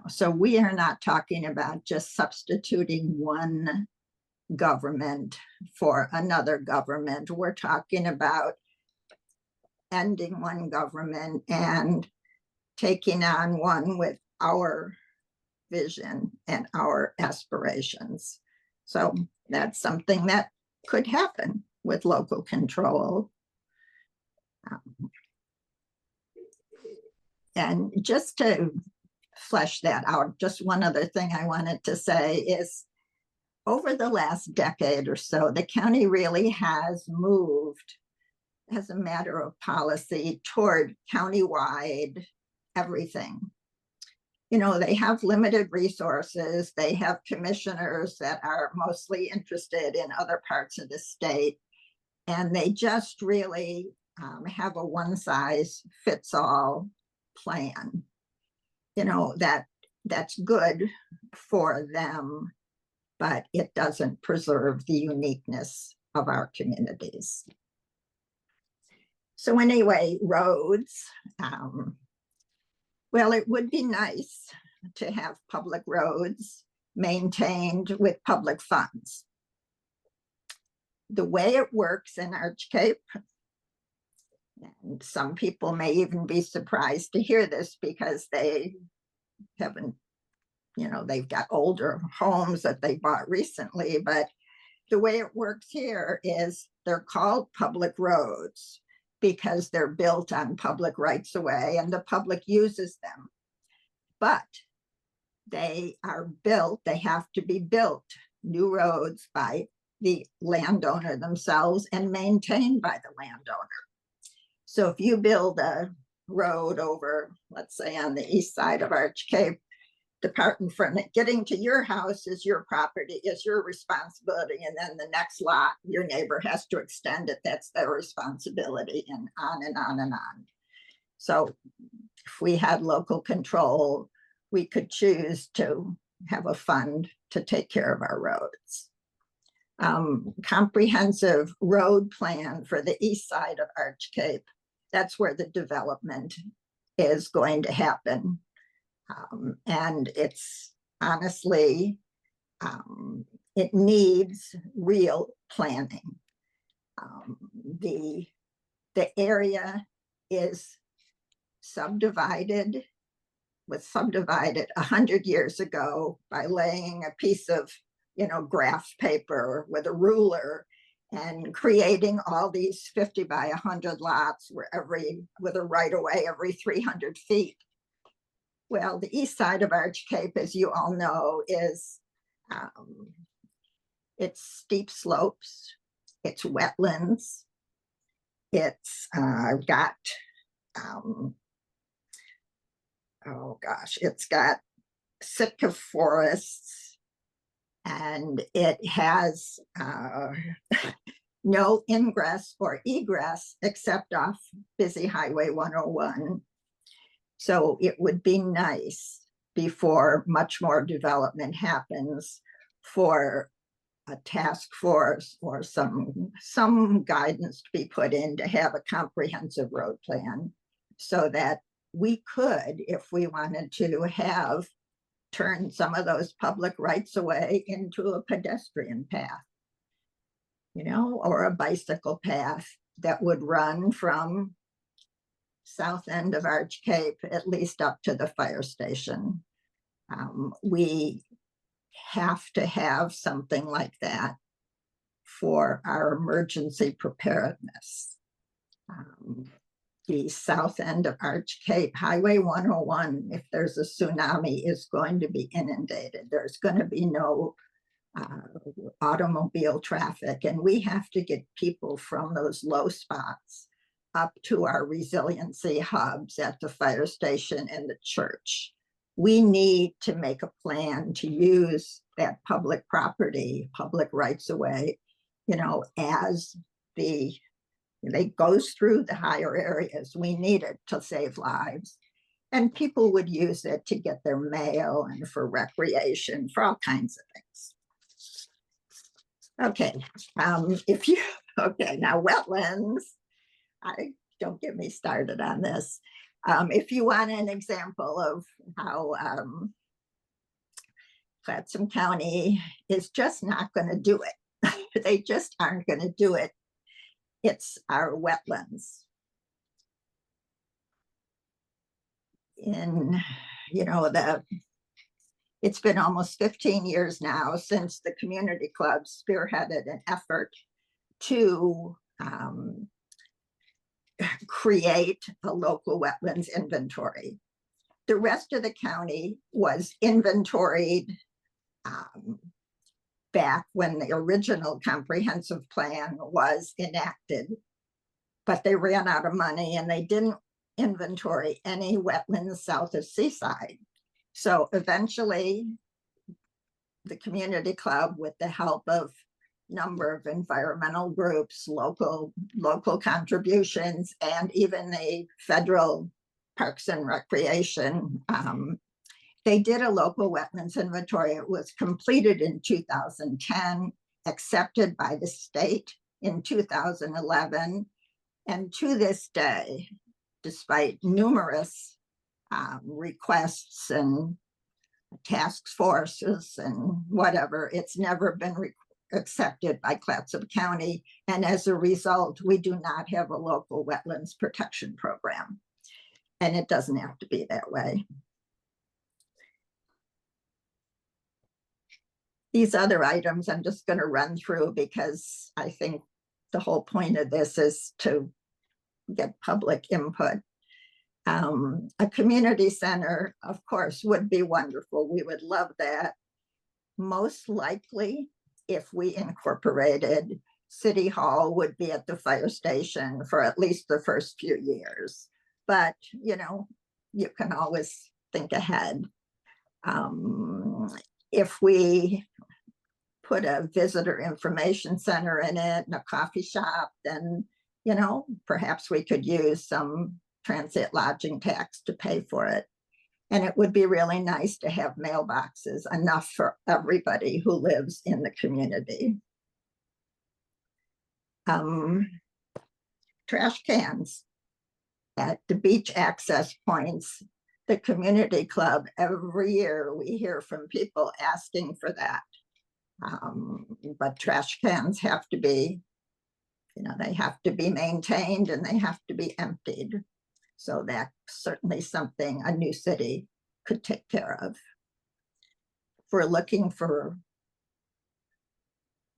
So we are not talking about just substituting one government for another government. We're talking about ending one government and taking on one with our vision and our aspirations. So that's something that could happen with local control. And just to flesh that out, just one other thing I wanted to say is, over the last decade or so, the county really has moved as a matter of policy toward countywide everything. They have limited resources. They have commissioners that are mostly interested in other parts of the state. And they just really have a one-size-fits-all plan. That's good for them, but it doesn't preserve the uniqueness of our communities. So anyway, roads. Well, it would be nice to have public roads maintained with public funds. The way it works in Arch Cape, and some people may even be surprised to hear this because they haven't, they've got older homes that they bought recently, but the way it works here is they're called public roads because they're built on public rights of way and the public uses them. But they have to be built, new roads, by the landowner themselves and maintained by the landowner. So if you build a road over, let's say on the east side of Arch Cape, the part in front, getting to your house is your property, is your responsibility. And then the next lot, your neighbor has to extend it. That's their responsibility, and on and on and on. So if we had local control, we could choose to have a fund to take care of our roads. Comprehensive road plan for the east side of Arch Cape. That's where the development is going to happen. And it's honestly, it needs real planning. The area was subdivided 100 years ago by laying a piece of, graph paper with a ruler and creating all these 50 by 100 lots with a right of way every 300 feet. Well, the east side of Arch Cape, as you all know, is it's steep slopes, it's wetlands, it's got it's got Sitka forests, and it has no ingress or egress except off busy Highway 101. So it would be nice before much more development happens for a task force or some guidance to be put in to have a comprehensive road plan so that we could, if we wanted to, have turn some of those public rights away into a pedestrian path, you know, or a bicycle path that would run from south end of Arch Cape at least up to the fire station. We have to have something like that for our emergency preparedness. The south end of Arch Cape, Highway 101, if there's a tsunami, is going to be inundated. There's going to be no automobile traffic, and we have to get people from those low spots up to our resiliency hubs at the fire station and the church. We need to make a plan to use that public property, public rights of way, you know, as it goes through the higher areas. We need it to save lives. And people would use it to get their mail and for recreation, for all kinds of things. Okay, okay, now wetlands, don't get me started on this. If you want an example of how Clatsop County is just not going to do it, they just aren't going to do it, it's our wetlands. It's been almost 15 years now since the community club spearheaded an effort to create a local wetlands inventory. The rest of the county was inventoried back when the original comprehensive plan was enacted, but they ran out of money and they didn't inventory any wetlands south of Seaside. So eventually the community club, with the help of number of environmental groups, local contributions, and even the federal Parks and Recreation, they did a local wetlands inventory. It was completed in 2010, accepted by the state in 2011. And to this day, despite numerous requests and task forces and whatever, it's never been accepted by Clatsop County. And as a result, we do not have a local wetlands protection program. And it doesn't have to be that way. These other items I'm just going to run through because I think the whole point of this is to get public input. A community center, of course, would be wonderful. We would love that. Most likely, if we incorporated, City Hall would be at the fire station for at least the first few years. But, you know, you can always think ahead. If we put a visitor information center in it and a coffee shop, then, you know, perhaps we could use some transit lodging tax to pay for it. And it would be really nice to have mailboxes, enough for everybody who lives in the community. Trash cans at the beach access points. The community club, every year we hear from people asking for that. But trash cans have to be, you know, they have to be maintained and they have to be emptied. So that's certainly something a new city could take care of. If we're looking for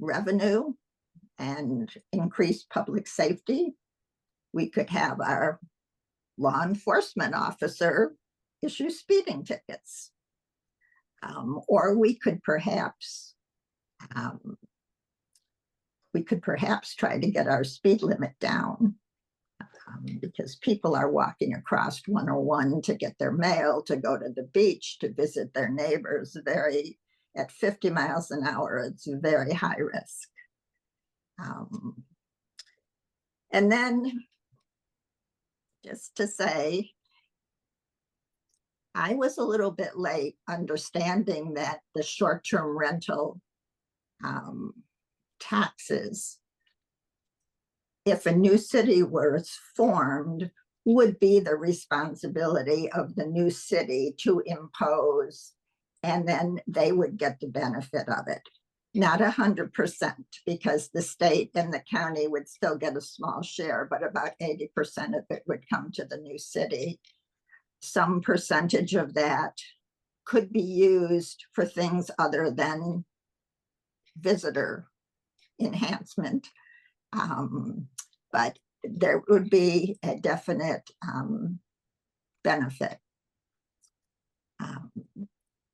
revenue and increased public safety, we could have our law enforcement officer issue speeding tickets. Or we could perhaps try to get our speed limit down, because people are walking across 101 to get their mail, to go to the beach, to visit their neighbors. At 50 miles an hour, it's very high risk. And then, just to say, I was a little bit late understanding that the short-term rental taxes, if a new city was formed, would be the responsibility of the new city to impose, and then they would get the benefit of it. Not 100%, because the state and the county would still get a small share, but about 80% of it would come to the new city. Some percentage of that could be used for things other than visitor enhancement. But there would be a definite benefit.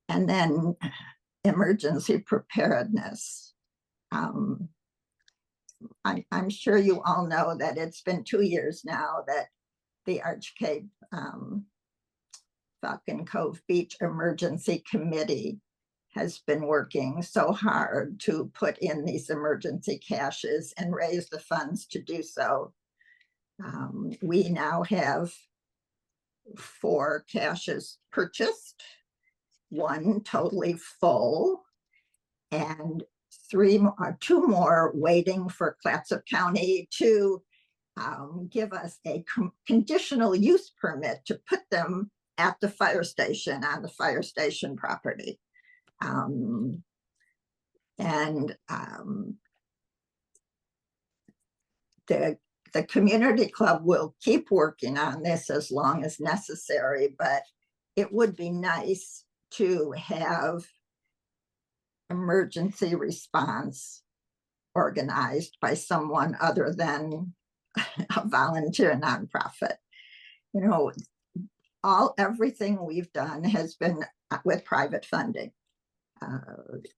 And then emergency preparedness. I'm sure you all know that it's been 2 years now that the Arch Cape Falcon Cove Beach Emergency Committee has been working so hard to put in these emergency caches and raise the funds to do so. We now have 4 caches purchased, 1 totally full, and 2 more waiting for Clatsop County to give us a conditional use permit to put them at the fire station, on the fire station property. The community club will keep working on this as long as necessary, but it would be nice to have emergency response organized by someone other than a volunteer nonprofit. You know, everything we've done has been with private funding.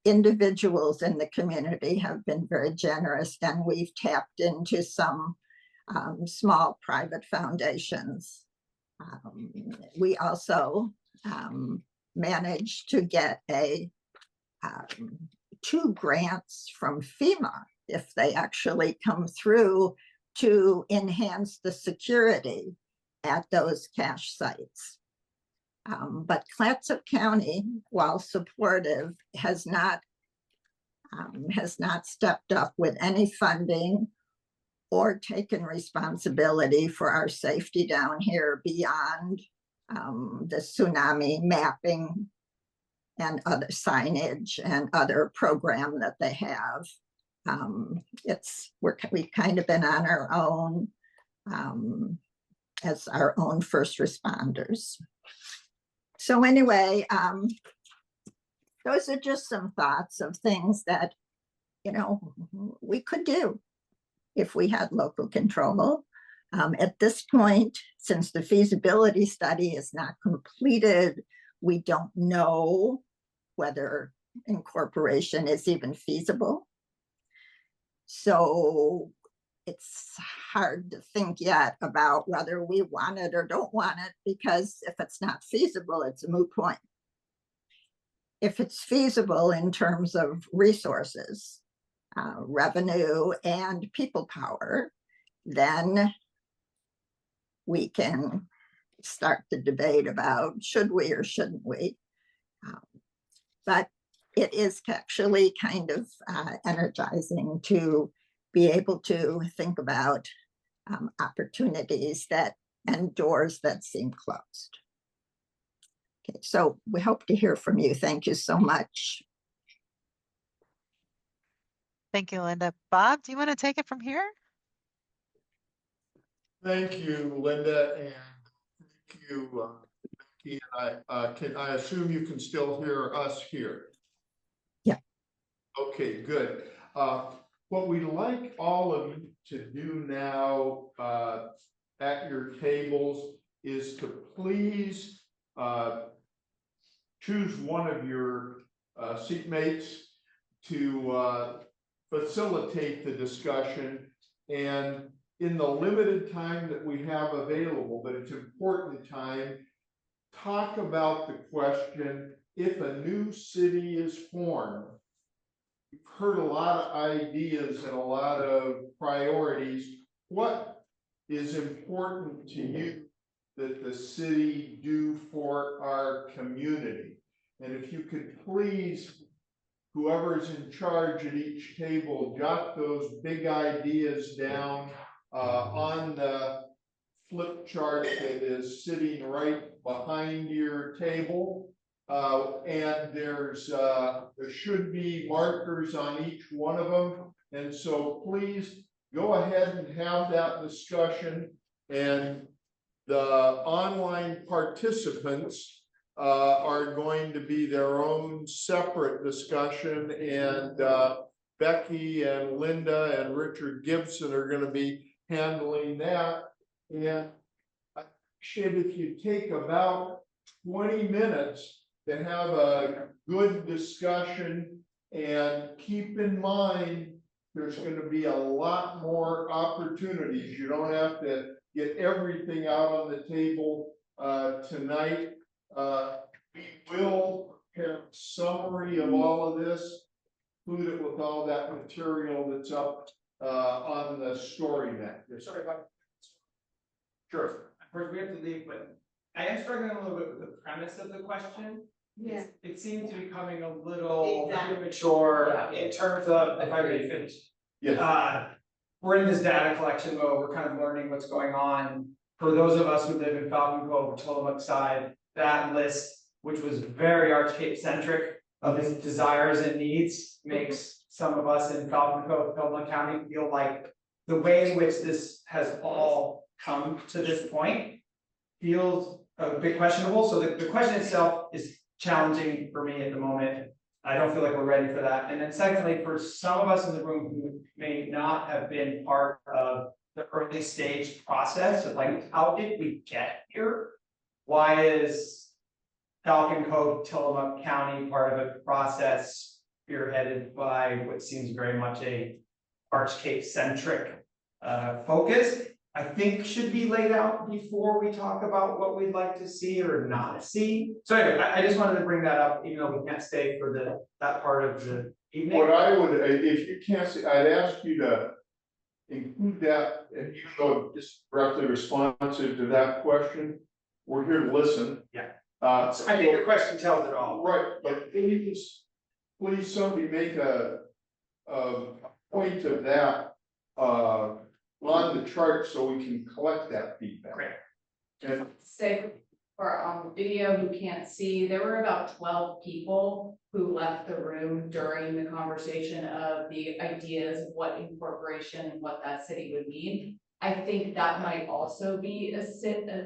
Individuals in the community have been very generous, and we've tapped into some small private foundations. We also managed to get 2 grants from FEMA, if they actually come through, to enhance the security at those cache sites. But Clatsop County, while supportive, has not stepped up with any funding or taken responsibility for our safety down here beyond the tsunami mapping and other signage and other program that they have. We've kind of been on our own as our own first responders. So anyway, those are just some thoughts of things that, you know, we could do if we had local control. At this point, since the feasibility study is not completed, we don't know whether incorporation is even feasible. So it's hard to think yet about whether we want it or don't want it, because if it's not feasible, it's a moot point. If it's feasible in terms of resources, revenue, and people power, then we can start the debate about should we or shouldn't we. But it is actually kind of energizing to be able to think about opportunities and doors that seem closed. Okay, so we hope to hear from you. Thank you so much. Thank you, Linda. Bob, do you want to take it from here? Thank you, Linda, and thank you, Becky. I assume you can still hear us here? Yeah. Okay, good. What we'd like all of you to do now at your tables is to please choose one of your seatmates to facilitate the discussion, and in the limited time that we have available, but it's important time, talk about the question, if a new city is formed. We've heard a lot of ideas and a lot of priorities. what is important to you that the city do for our community? And if you could please, whoever's in charge at each table, jot those big ideas down on the flip chart that is sitting right behind your table. And there should be markers on each one of them. And so please go ahead and have that discussion. And the online participants are going to be their own separate discussion. And Becky and Linda and Richard Gibson are going to be handling that. And I appreciate if you take about 20 minutes to have a good discussion, and keep in mind there's going to be a lot more opportunities. You don't have to get everything out on the table tonight. We will prepare a summary of all of this, include it with all that material that's up on the story map. Sorry about. Sure. Of course, we have to leave, but I am struggling a little bit with the premise of the question. Yeah. It seems to be coming a little Exactly. premature in terms of, if I may finish. Yes. We're in this data collection mode, we're kind of learning what's going on. For those of us who live in Falcon Cove, Tillamook side, that list, which was very Archcape centric of its desires and needs, makes some of us in Falcon Cove, Tillamook County feel like the way in which this has all come to this point feels a bit questionable. So the question itself is challenging for me at the moment. I don't feel like we're ready for that. And then secondly, for some of us in the room who may not have been part of the early stage process of like, how did we get here? Why is Falcon Cove, Tillamook County part of a process spearheaded by what seems very much a Archcape centric focus? I think should be laid out before we talk about what we'd like to see or not see. So anyway, I just wanted to bring that up, even though we can't stay for that part of the evening. What I would, if you can't see, I'd ask you to include that, and you know, just directly responsive to that question. We're here to listen. Yeah. I I think your question tells it all. Right, but please somebody make a point of that on the chart so we can collect that feedback. Great. And Say for video who can't see, there were about 12 people who left the room during the conversation of the ideas of what incorporation and what that city would need. I think that might also be a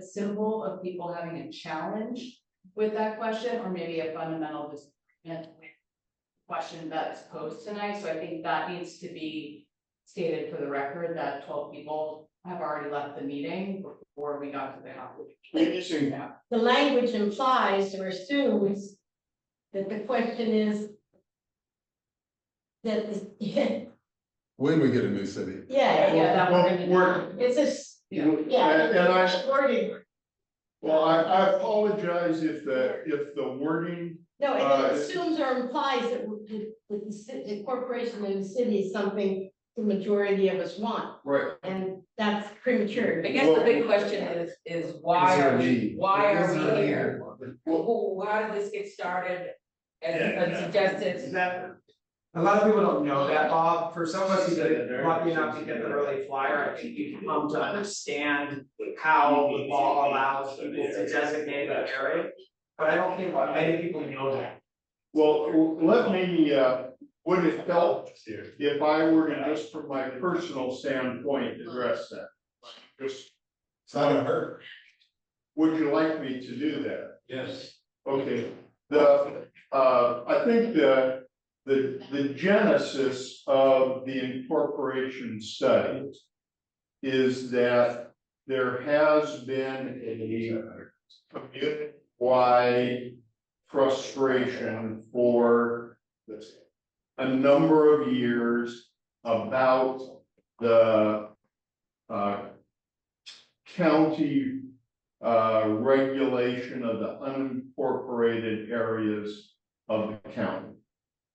symbol of people having a challenge with that question, or maybe a fundamental question that's posed tonight. So I think that needs to be stated for the record that 12 people have already left the meeting before we got to the application. The language implies or assumes that the question is that the, When we get a new city. Yeah, that We're- it's a, Yeah. yeah, And wording. well, I apologize if the wording, No, it assumes or implies that the corporation and the city is something the majority of us want, right, and that's premature. I guess the big question is why are we here? How did this get started? As suggested. Exactly. A lot of people don't know that, Bob. For some of us who've been lucky enough to get the early flyer, I think you come to understand how the law allows people to designate an area. But I don't think many people know that. well, let me, would it help if I were to just from my personal standpoint address that? Just, It's not gonna hurt. would you like me to do that? Yes. Okay, I think the genesis of the incorporation study is that there has been a community-wide frustration for a number of years about the county regulation of the unincorporated areas of the county,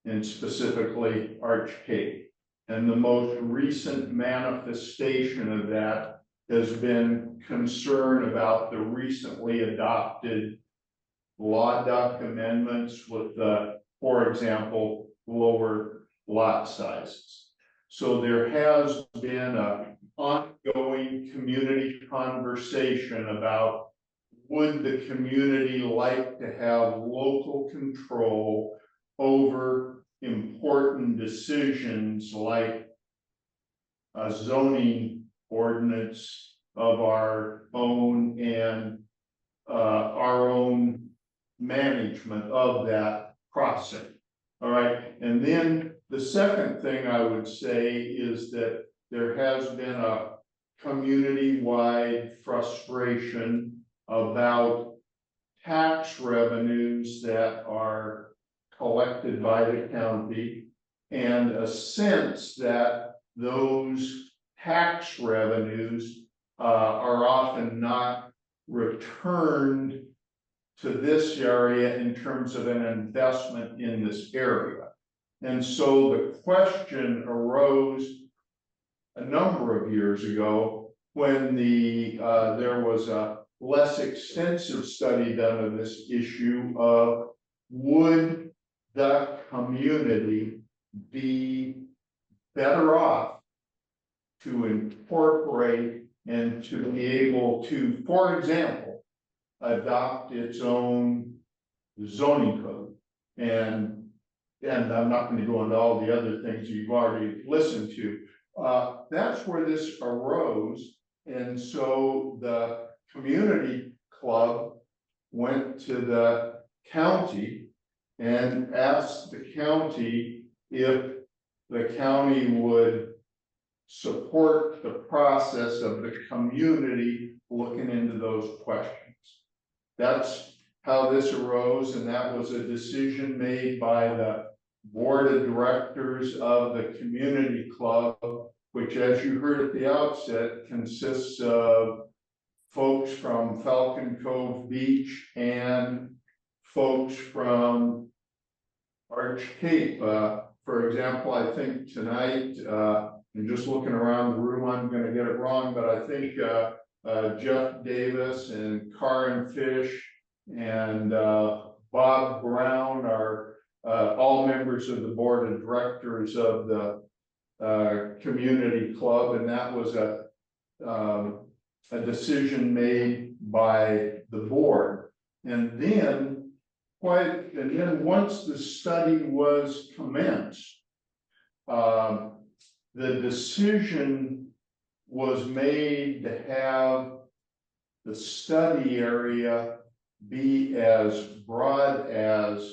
and specifically Arch Cape. And the most recent manifestation of that has been concern about the recently adopted law duck amendments with the, for example, lower lot sizes. So there has been a ongoing community conversation about, would the community like to have local control over important decisions like a zoning ordinance of our own and our own management of that process. All right, and then the second thing I would say is that there has been a community-wide frustration about tax revenues that are collected by the county, and a sense that those tax revenues are often not returned to this area in terms of an investment in this area. And so the question arose a number of years ago when there was a less extensive study done of this issue of, would the community be better off to incorporate and to be able to, for example, adopt its own zoning code. And I'm not going to go into all the other things you've already listened to. That's where this arose. And so the community club went to the county and asked the county if the county would support the process of the community looking into those questions. That's how this arose, and that was a decision made by the board of directors of the community club, which, as you heard at the outset, consists of folks from Falcon Cove Beach and folks from Arch Cape. For example, I think tonight, I'm just looking around the room, I'm going to get it wrong, but I think Jeff Davis and Karin Fish and Bob Brown are all members of the board of directors of the community club, and that was a decision made by the board. And then once the study was commenced, the decision was made to have the study area be as broad as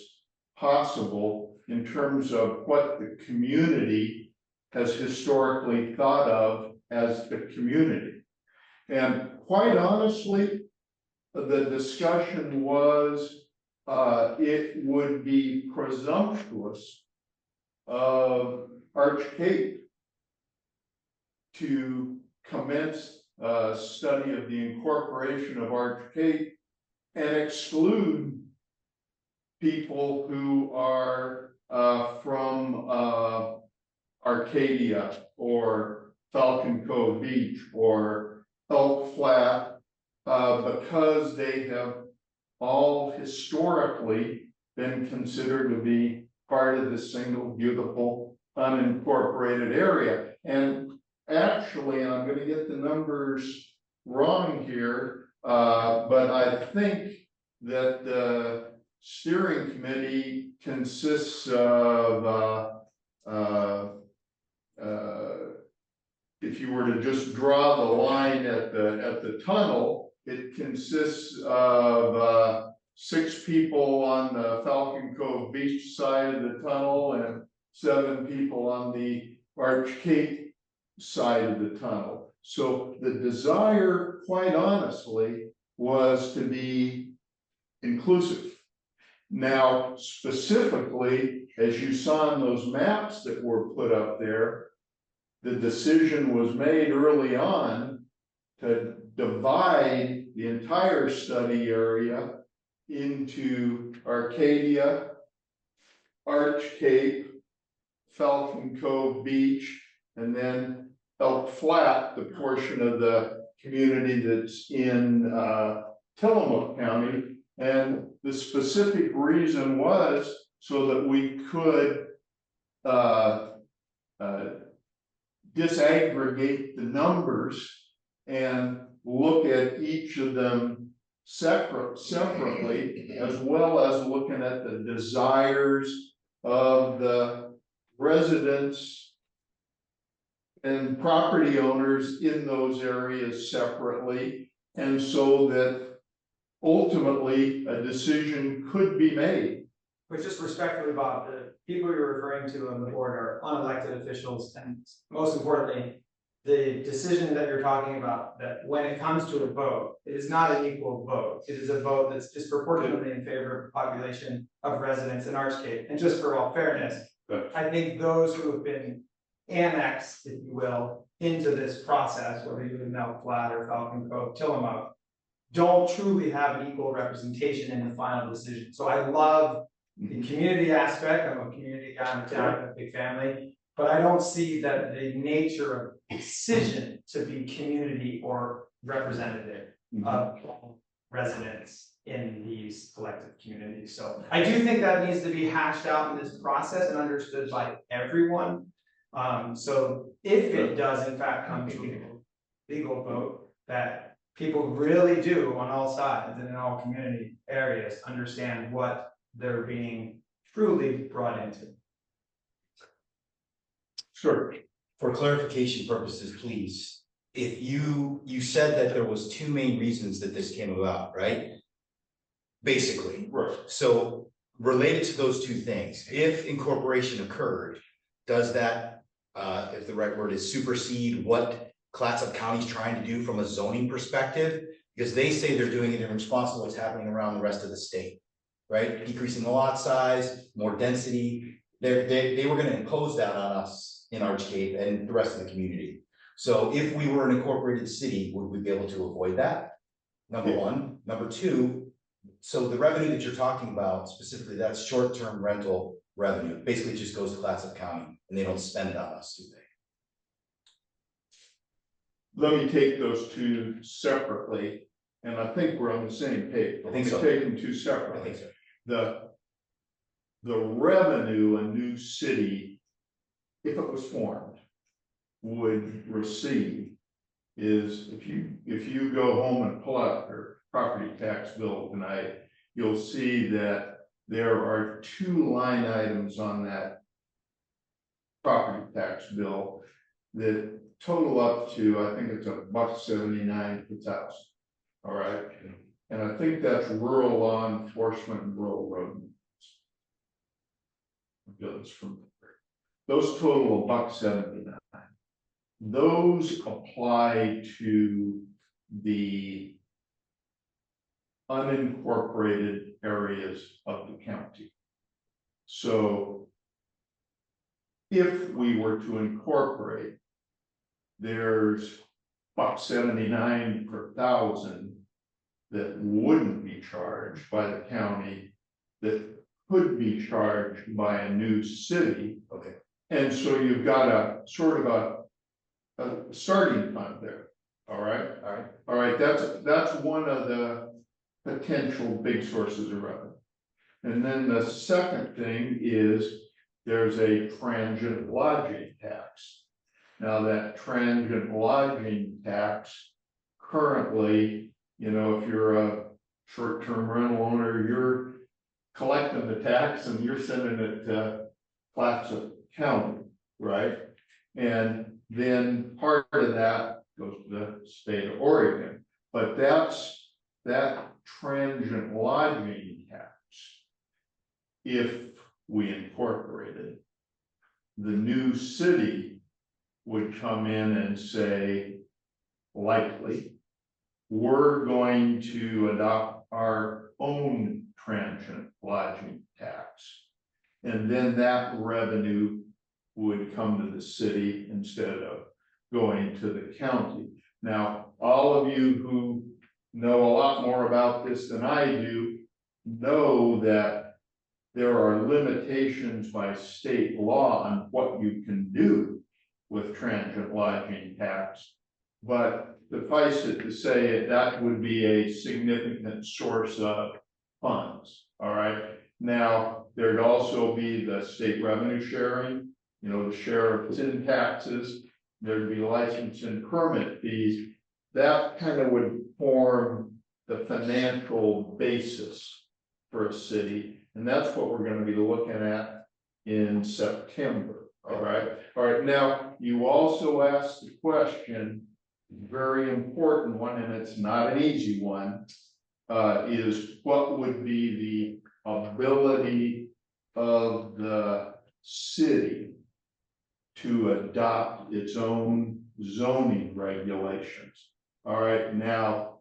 possible in terms of what the community has historically thought of as the community. And quite honestly, the discussion was it would be presumptuous of Arch Cape to commence a study of the incorporation of Arch Cape and exclude people who are from Arcadia or Falcon Cove Beach or Elk Flat, because they have all historically been considered to be part of the single beautiful unincorporated area. And actually, and I'm going to get the numbers wrong here, but I think that the steering committee consists of if you were to just draw the line at the tunnel, it consists of 6 people on the Falcon Cove Beach side of the tunnel and 7 people on the Arch Cape side of the tunnel. So the desire, quite honestly, was to be inclusive. Now, specifically, as you saw in those maps that were put up there, the decision was made early on to divide the entire study area into Arcadia, Arch Cape, Falcon Cove Beach, And then Elk Flat, the portion of the community that's in Tillamook County. And the specific reason was so that we could disaggregate the numbers and look at each of them separately, as well as looking at the desires of the residents and property owners in those areas separately, and so that ultimately a decision could be made. But just respectfully, Bob, the people you're referring to on the board are unelected officials, and most importantly, the decision that you're talking about, that when it comes to a vote, it is not an equal vote. It is a vote that's disproportionately in favor of the population of residents in Archgate. And just for all fairness, Good. I think those who have been annexed, if you will, into this process, whether you live in Elk Flat or Falcon Cove, Tillamook, don't truly have an equal representation in the final decision. So I love the community aspect. I'm a community guy in town, I have a big family, but I don't see that the nature of decision to be community or representative of residents in these collective communities. So I do think that needs to be hashed out in this process and understood by everyone. So if it does in fact come to a legal vote, that people really do on all sides and in all community areas understand what they're being truly brought into. Sure. For clarification purposes, please, if you said that there was two main reasons that this came about, right? Basically, Right. so related to those two things, if incorporation occurred, does that, if the right word is supersede what Clatsop County's trying to do from a zoning perspective? Because they say they're doing it in response to what's happening around the rest of the state, right? Decreasing the lot size, more density. They were gonna impose that on us in Archgate and the rest of the community. So if we were an incorporated city, would we be able to avoid that? Number one. Number two, so the revenue that you're talking about specifically, that's short-term rental revenue. Basically, it just goes to Clatsop County and they don't spend it on us, do they? Let me take those two separately, and I think we're on the same page. I think so. Take them two I separately. think so. The revenue a new city, if it was formed, would receive is if you go home and pull out your property tax bill tonight, you'll see that there are two line items on that property tax bill that total up to, I think it's $1.79 per thousand. All right, and I think that's rural law enforcement and rural road. Bills from those total $1.79. Those apply to the unincorporated areas of the county. So if we were to incorporate, there's $1.79 per thousand that wouldn't be charged by the county that could be charged by a new city. Okay. And so you've got a sort of a starting fund there. All right. All right. That's one of the potential big sources of revenue. And then the second thing is there's a transient lodging tax. Now that transient lodging tax currently, you know, if you're a short-term rental owner, you're collecting the tax and you're sending it to Clatsop County, right? And then part of that goes to the state of Oregon, but that's that transient lodging tax. If we incorporated, the new city would come in and say, likely, we're going to adopt our own transient lodging tax. And then that revenue would come to the city instead of going to the county. Now, all of you who know a lot more about this than I do, know that there are limitations by state law on what you can do with transient lodging tax. But suffice it to say, that would be a significant source of funds, all right? Now, there'd also be the state revenue sharing, you know, the share of sin taxes, there'd be license and permit fees. That kind of would form the financial basis for a city, and that's what we're gonna be looking at in September, all right? All right, now, you also asked the question, very important one, and it's not an easy one, is what would be the ability of the city to adopt its own zoning regulations? All right, now,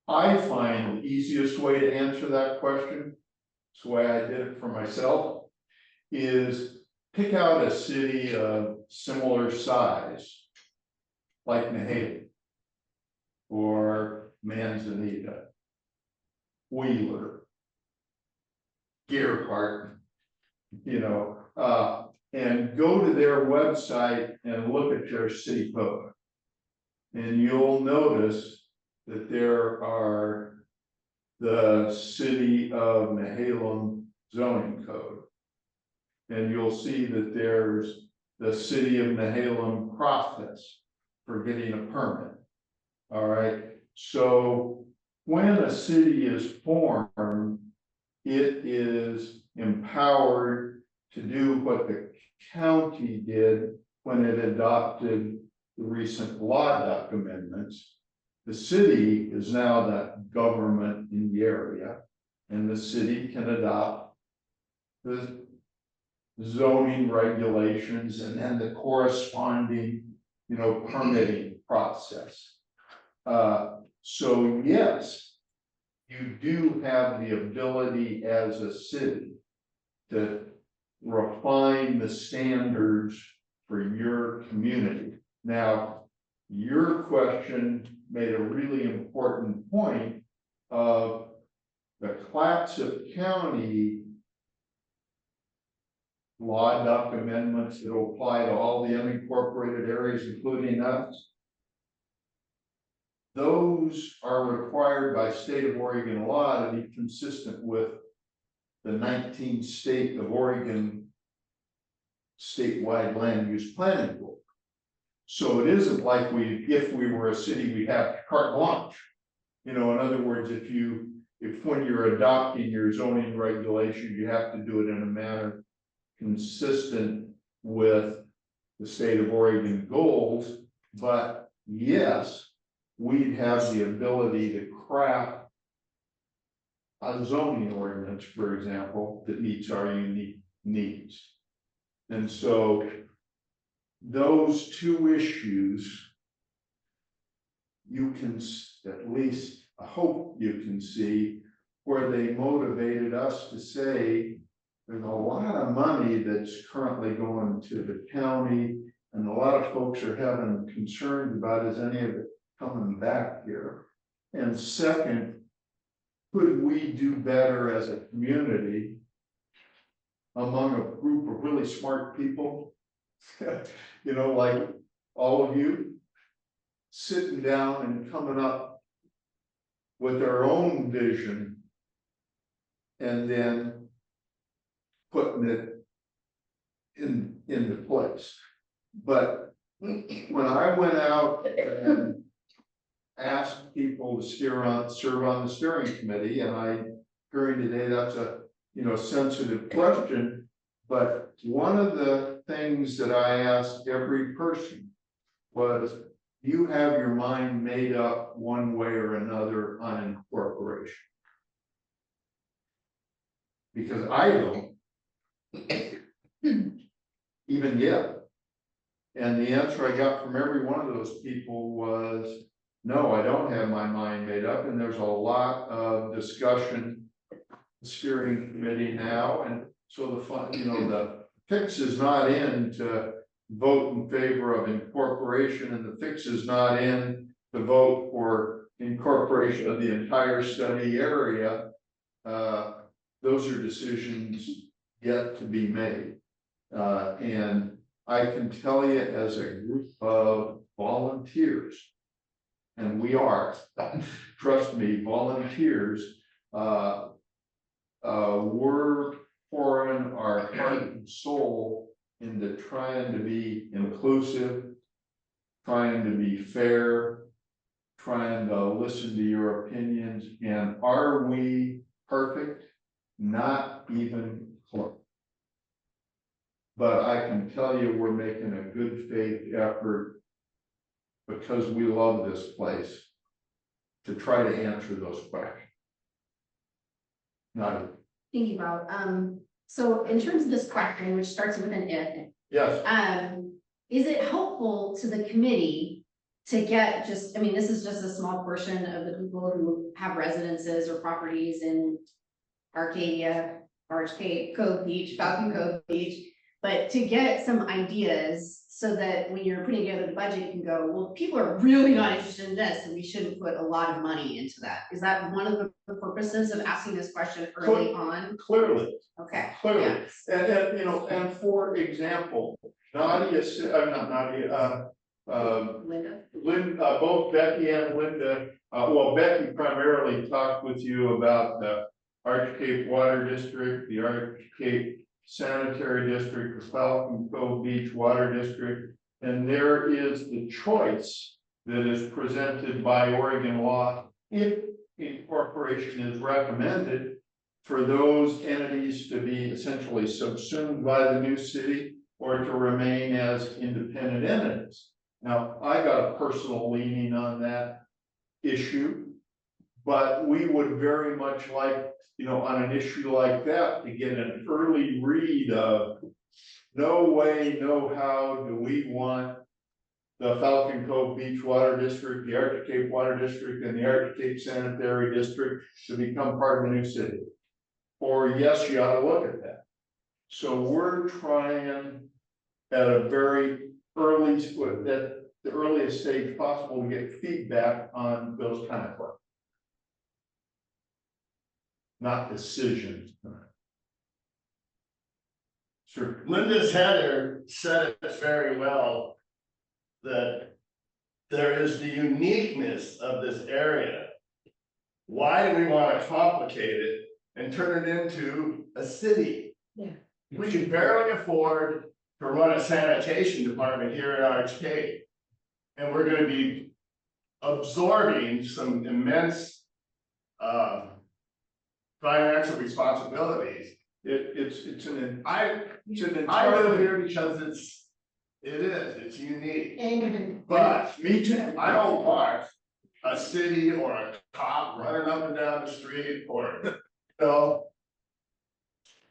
I find the easiest way to answer that question, it's the way I did it for myself, is pick out a city of similar size, like Nehaven, or Manzanita, Wheeler, Gearhart, you know, and go to their website and look at their city code. And you'll notice that there are the city of Nehalem zoning code. And you'll see that there's the city of Nehalem process for getting a permit. All right, so when a city is formed, it is empowered to do what the county did when it adopted the recent law doc amendments. The city is now the government in the area, and the city can adopt the zoning regulations and then the corresponding, you know, permitting process. So yes, you do have the ability as a city to refine the standards for your community. Now, your question made a really important point of the Clatsop County law doc amendments that will apply to all the unincorporated areas, including us. Those are required by state of Oregon law to be consistent with the 19th state of Oregon statewide land use planning book. So it isn't like if we were a city, we have carte blanche. You know, in other words, if when you're adopting your zoning regulation, you have to do it in a manner consistent with the state of Oregon goals, but yes, we'd have the ability to craft a zoning ordinance, for example, that meets our unique needs. And so those two issues, you can at least, I hope you can see where they motivated us to say there's a lot of money that's currently going to the county, and a lot of folks are having concerns about is any of it coming back here. And second, could we do better as a community among a group of really smart people, you know, like all of you, sitting down and coming up with our own vision and then putting it into place. But when I went out and asked people to serve on the steering committee, and I hearing today that's a sensitive question, but one of the things that I asked every person was, you have your mind made up one way or another on incorporation? Because I don't even yet. And the answer I got from every one of those people was, no, I don't have my mind made up. And there's a lot of discussion, steering committee now. And so the fix is not in to vote in favor of incorporation, and the fix is not in to vote for incorporation of the entire study area. Those are decisions yet to be made. And I can tell you as a group of volunteers, and we are, trust me, volunteers, we're pouring our heart and soul into trying to be inclusive, trying to be fair, trying to listen to your opinions, and are we perfect? Not even close. But I can tell you, we're making a good faith effort because we love this place to try to answer those questions. Not, Thank you, Bob. So in terms of this question, which starts with an if, yes, is it helpful to the committee to get just, I mean, this is just a small portion of the people who have residences or properties in Arcadia, Orange Cape, Cove Beach, Falcon Cove Beach, but to get some ideas so that when you're putting together the budget, you can go, well, people are really not interested in this, and we shouldn't put a lot of money into that. Is that one of the purposes of asking this question early on? clearly, Okay. clearly. Yeah. And you know, and for example, Nadia, not Nadia, Linda? both Becky and Linda, well, Becky primarily talked with you about the Arch Cape Water District, the Arch Cape Sanitary District, the Falcon Cove Beach Water District, and there is the choice that is presented by Oregon law if incorporation is recommended for those entities to be essentially subsumed by the new city or to remain as independent entities. Now, I got a personal leaning on that issue, but we would very much like, you know, on an issue like that, to get an early read of no way, no how do we want the Falcon Cove Beach Water District, the Arctic Cape Water District, and the Arctic Cape Sanitary District to become part of the new city. Or yes, you ought to look at that. So we're trying at a very early, at the earliest stage possible to get feedback on those kind of questions. Not decisions. Sure. Linda's header said it very well, that there is the uniqueness of this area. Why do we want to complicate it and turn it into a city? Yeah. We can barely afford to run a sanitation department here at Arch Cape. And we're going to be absorbing some immense financial responsibilities. It's an I entirely live here because it's unique. And But me too. I don't want a city or a cop running up and down the street or, you know.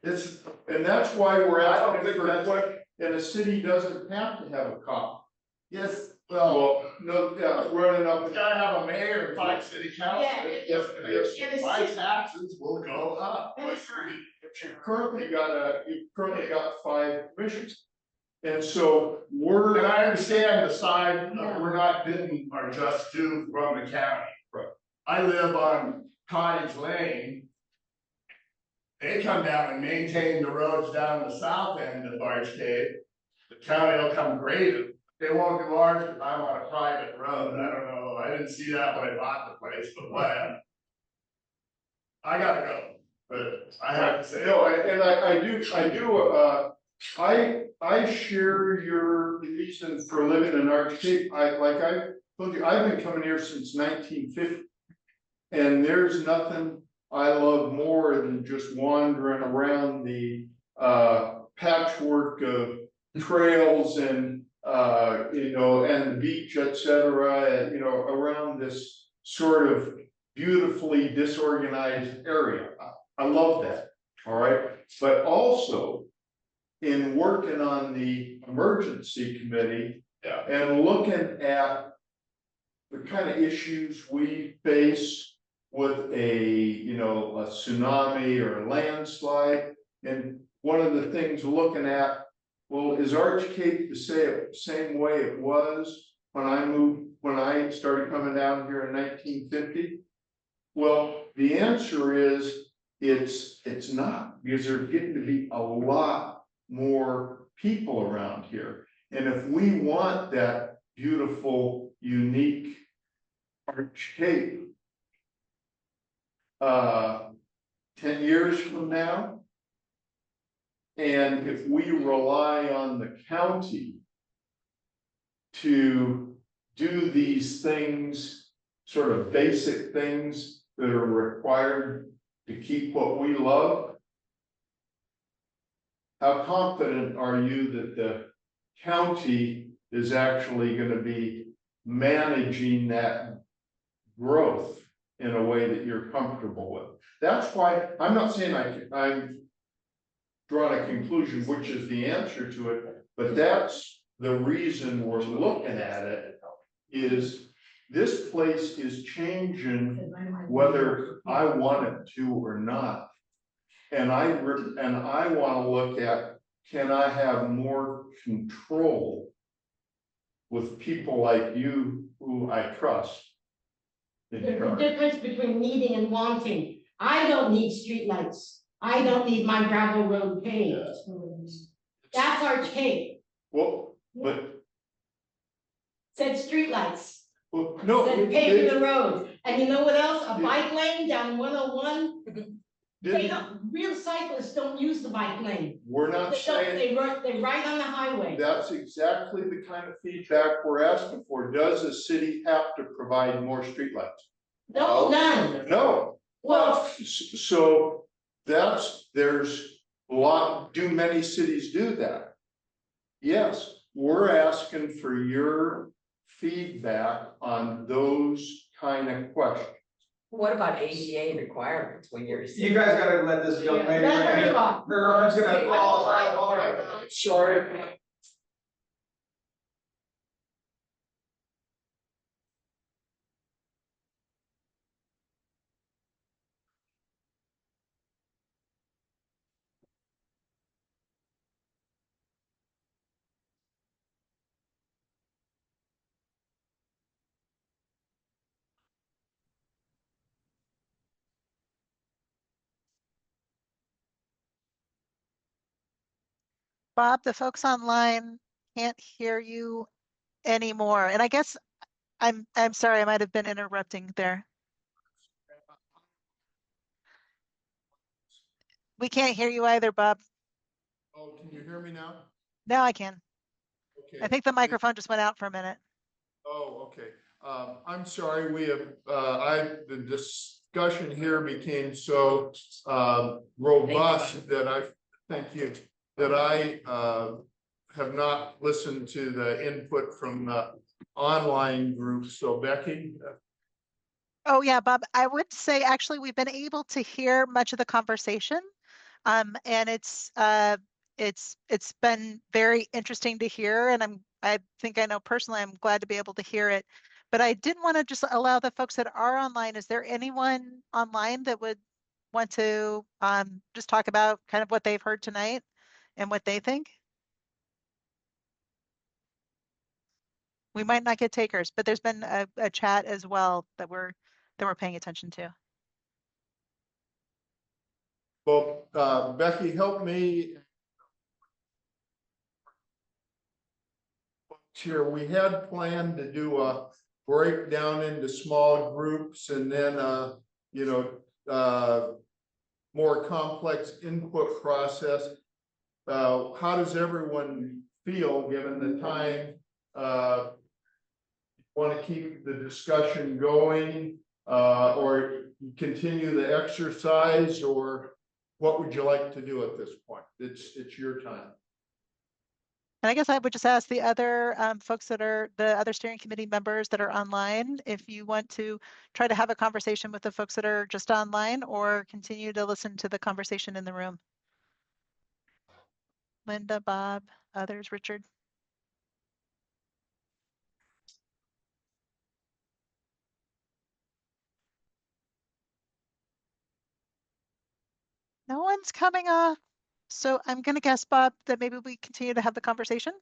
And that's why we're I don't asking think for that's- what, and a city doesn't have to have a cop. Yes, well, No, yeah, running up. we gotta have a mayor and 5 city council. Yeah, If my taxes will go up. You've currently got 5 commissions. And so we're. And I understand the side, we're not getting our just due from the county. Right. I live on Cottage Lane. They come down and maintain the roads down the south end of Arch Cape. The county will come grade it. They won't do ours because I'm on a private road. I don't know. I didn't see that when I bought the place, but whatever. I gotta go, but I have to say. No, and I share your reason for living in Arch Cape. I told you, I've been coming here since 1950. And there's nothing I love more than just wandering around the patchwork of trails and you know, and the beach, etc., you know, around this sort of beautifully disorganized area. I love that. All right. But also in working on the emergency committee and looking at the kind of issues we face with a tsunami or a landslide. And one of the things looking at, well, is Arch Cape the same way it was when I started coming down here in 1950? Well, the answer is it's not, because there's getting to be a lot more people around here. And if we want that beautiful, unique arch cape 10 years from now, and if we rely on the county to do these things, sort of basic things that are required to keep what we love, how confident are you that the county is actually going to be managing that growth in a way that you're comfortable with? That's why I'm not saying I'm drawn a conclusion which is the answer to it, but that's the reason we're looking at it, is this place is changing whether I want it to or not. And I want to look at, can I have more control with people like you who I trust? There's a difference between needing and wanting. I don't need streetlights. I don't need my gravel road paved. That's Arch Cape. Well, but, Said streetlights, well, no. said paving the road. And you know what else? A bike lane down 101. They don't, real cyclists don't use the bike lane. We're not They don't, saying, they ride on the highway. that's exactly the kind of feedback we're asking for. Does the city have to provide more streetlights? No, none. No. Well, So there's a lot, do many cities do that? Yes, we're asking for your feedback on those kind of questions. What about ADA requirements when you're? You guys gotta let this young lady. Let her talk. Her arm's gonna fall. All right. Sorry. Bob, the folks online can't hear you anymore. And I guess I'm sorry, I might have been interrupting there. We can't hear you either, Bob. Oh, can you hear me now? Now I can. Okay. I think the microphone just went out for a minute. Oh, okay. I'm sorry, we have, the discussion here became so, robust that thank you, that I, have not listened to the input from the online group. So Becky? Oh yeah, Bob, I would say actually we've been able to hear much of the conversation. And it's been very interesting to hear, and I think I know personally I'm glad to be able to hear it. But I did want to just allow the folks that are online, is there anyone online that would want to just talk about kind of what they've heard tonight and what they think? We might not get takers, but there's been a chat as well that we're paying attention to. Well, Becky, help me. Here, we had planned to do a breakdown into small groups and then, more complex input process. How does everyone feel given the time? Want to keep the discussion going or continue the exercise, or what would you like to do at this point? It's your time. And I guess I would just ask the other folks that are the other steering committee members that are online, if you want to try to have a conversation with the folks that are just online or continue to listen to the conversation in the room. Linda, Bob, others, Richard. No one's coming off. So I'm going to guess, Bob, that maybe we continue to have the conversation.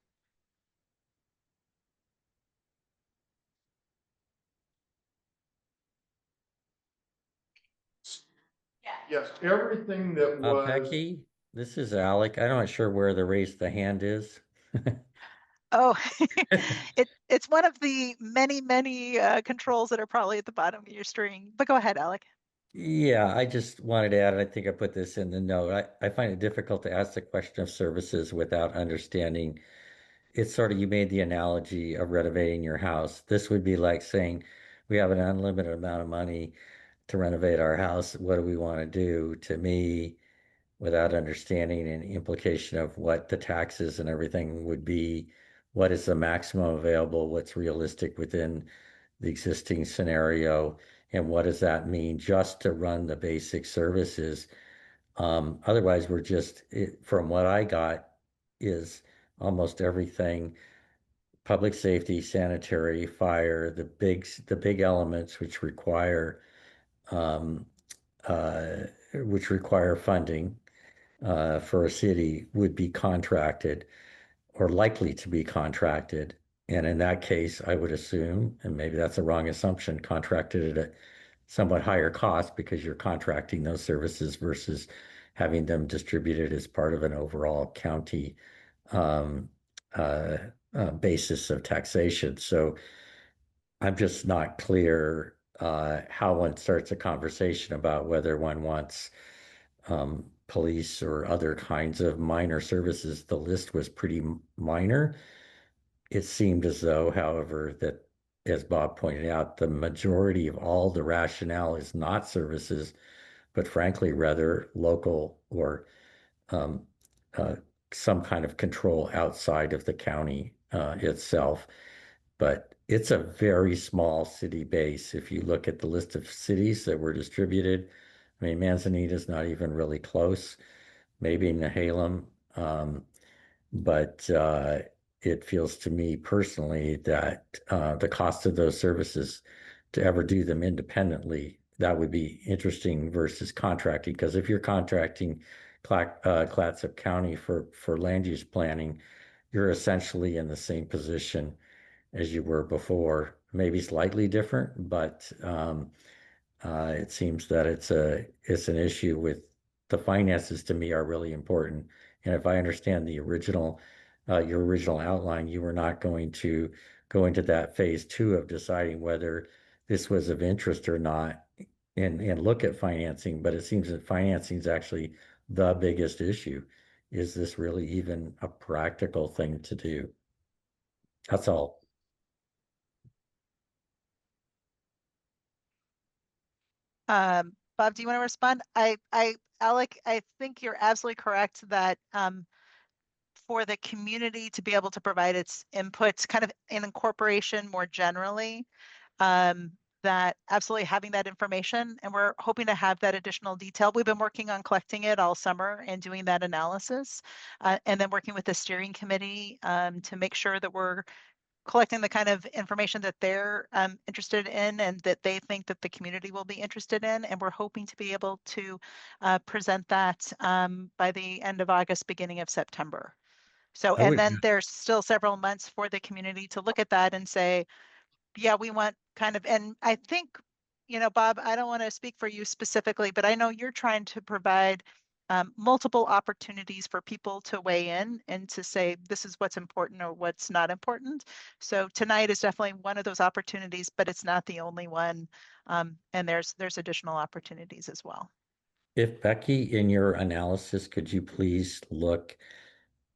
Yes, everything that was. Becky, This is Alec. I'm not sure where the raise the hand is. Oh, it's one of the many controls that are probably at the bottom of your screen. But go ahead, Alec. Yeah, I just wanted to add, and I think I put this in the note. I find it difficult to ask the question of services without understanding. It's sort of, you made the analogy of renovating your house. This would be like saying, we have an unlimited amount of money to renovate our house. What do we want to do? To me, without understanding an implication of what the taxes and everything would be, what is the maximum available, what's realistic within the existing scenario, and what does that mean just to run the basic services. Otherwise, we're just, from what I got, is almost everything public safety, sanitary, fire, the big elements um, which require funding for a city would be contracted or likely to be contracted. And in that case, I would assume, and maybe that's a wrong assumption, contracted at a somewhat higher cost because you're contracting those services versus having them distributed as part of an overall county um, basis of taxation. So I'm just not clear how one starts a conversation about whether one wants police or other kinds of minor services. The list was pretty minor. It seemed as though, however, that, as Bob pointed out, the majority of all the rationale is not services, but frankly, rather local or um, uh, some kind of control outside of the county itself. But it's a very small city base. If you look at the list of cities that were distributed, I mean, Manzanita's not even really close, maybe Nehalem. But it feels to me personally that the cost of those services to ever do them independently, that would be interesting versus contracting. Because if you're contracting Clatsop County for land use planning, you're essentially in the same position as you were before, maybe slightly different, but it seems that it's an issue with the finances. To me, are really important. And if I understand your original outline, you were not going to go into that phase two of deciding whether this was of interest or not and look at financing. But it seems that financing is actually the biggest issue. Is this really even a practical thing to do? That's all. Bob, do you want to respond? Alec, I think you're absolutely correct that for the community to be able to provide its inputs kind of in incorporation more generally, that absolutely having that information, and we're hoping to have that additional detail. We've been working on collecting it all summer and doing that analysis, and then working with the steering committee to make sure that we're collecting the kind of information that they're interested in and that they think that the community will be interested in. And we're hoping to be able to present that by the end of August, beginning of September. So, and then there's still several months for the community to look at that and say, yeah, we want kind of, and I think, you know, Bob, I don't want to speak for you specifically, but I know you're trying to provide multiple opportunities for people to weigh in and to say, this is what's important or what's not important. So tonight is definitely one of those opportunities, but it's not the only one. And there's additional opportunities as well. If Becky, in your analysis, could you please look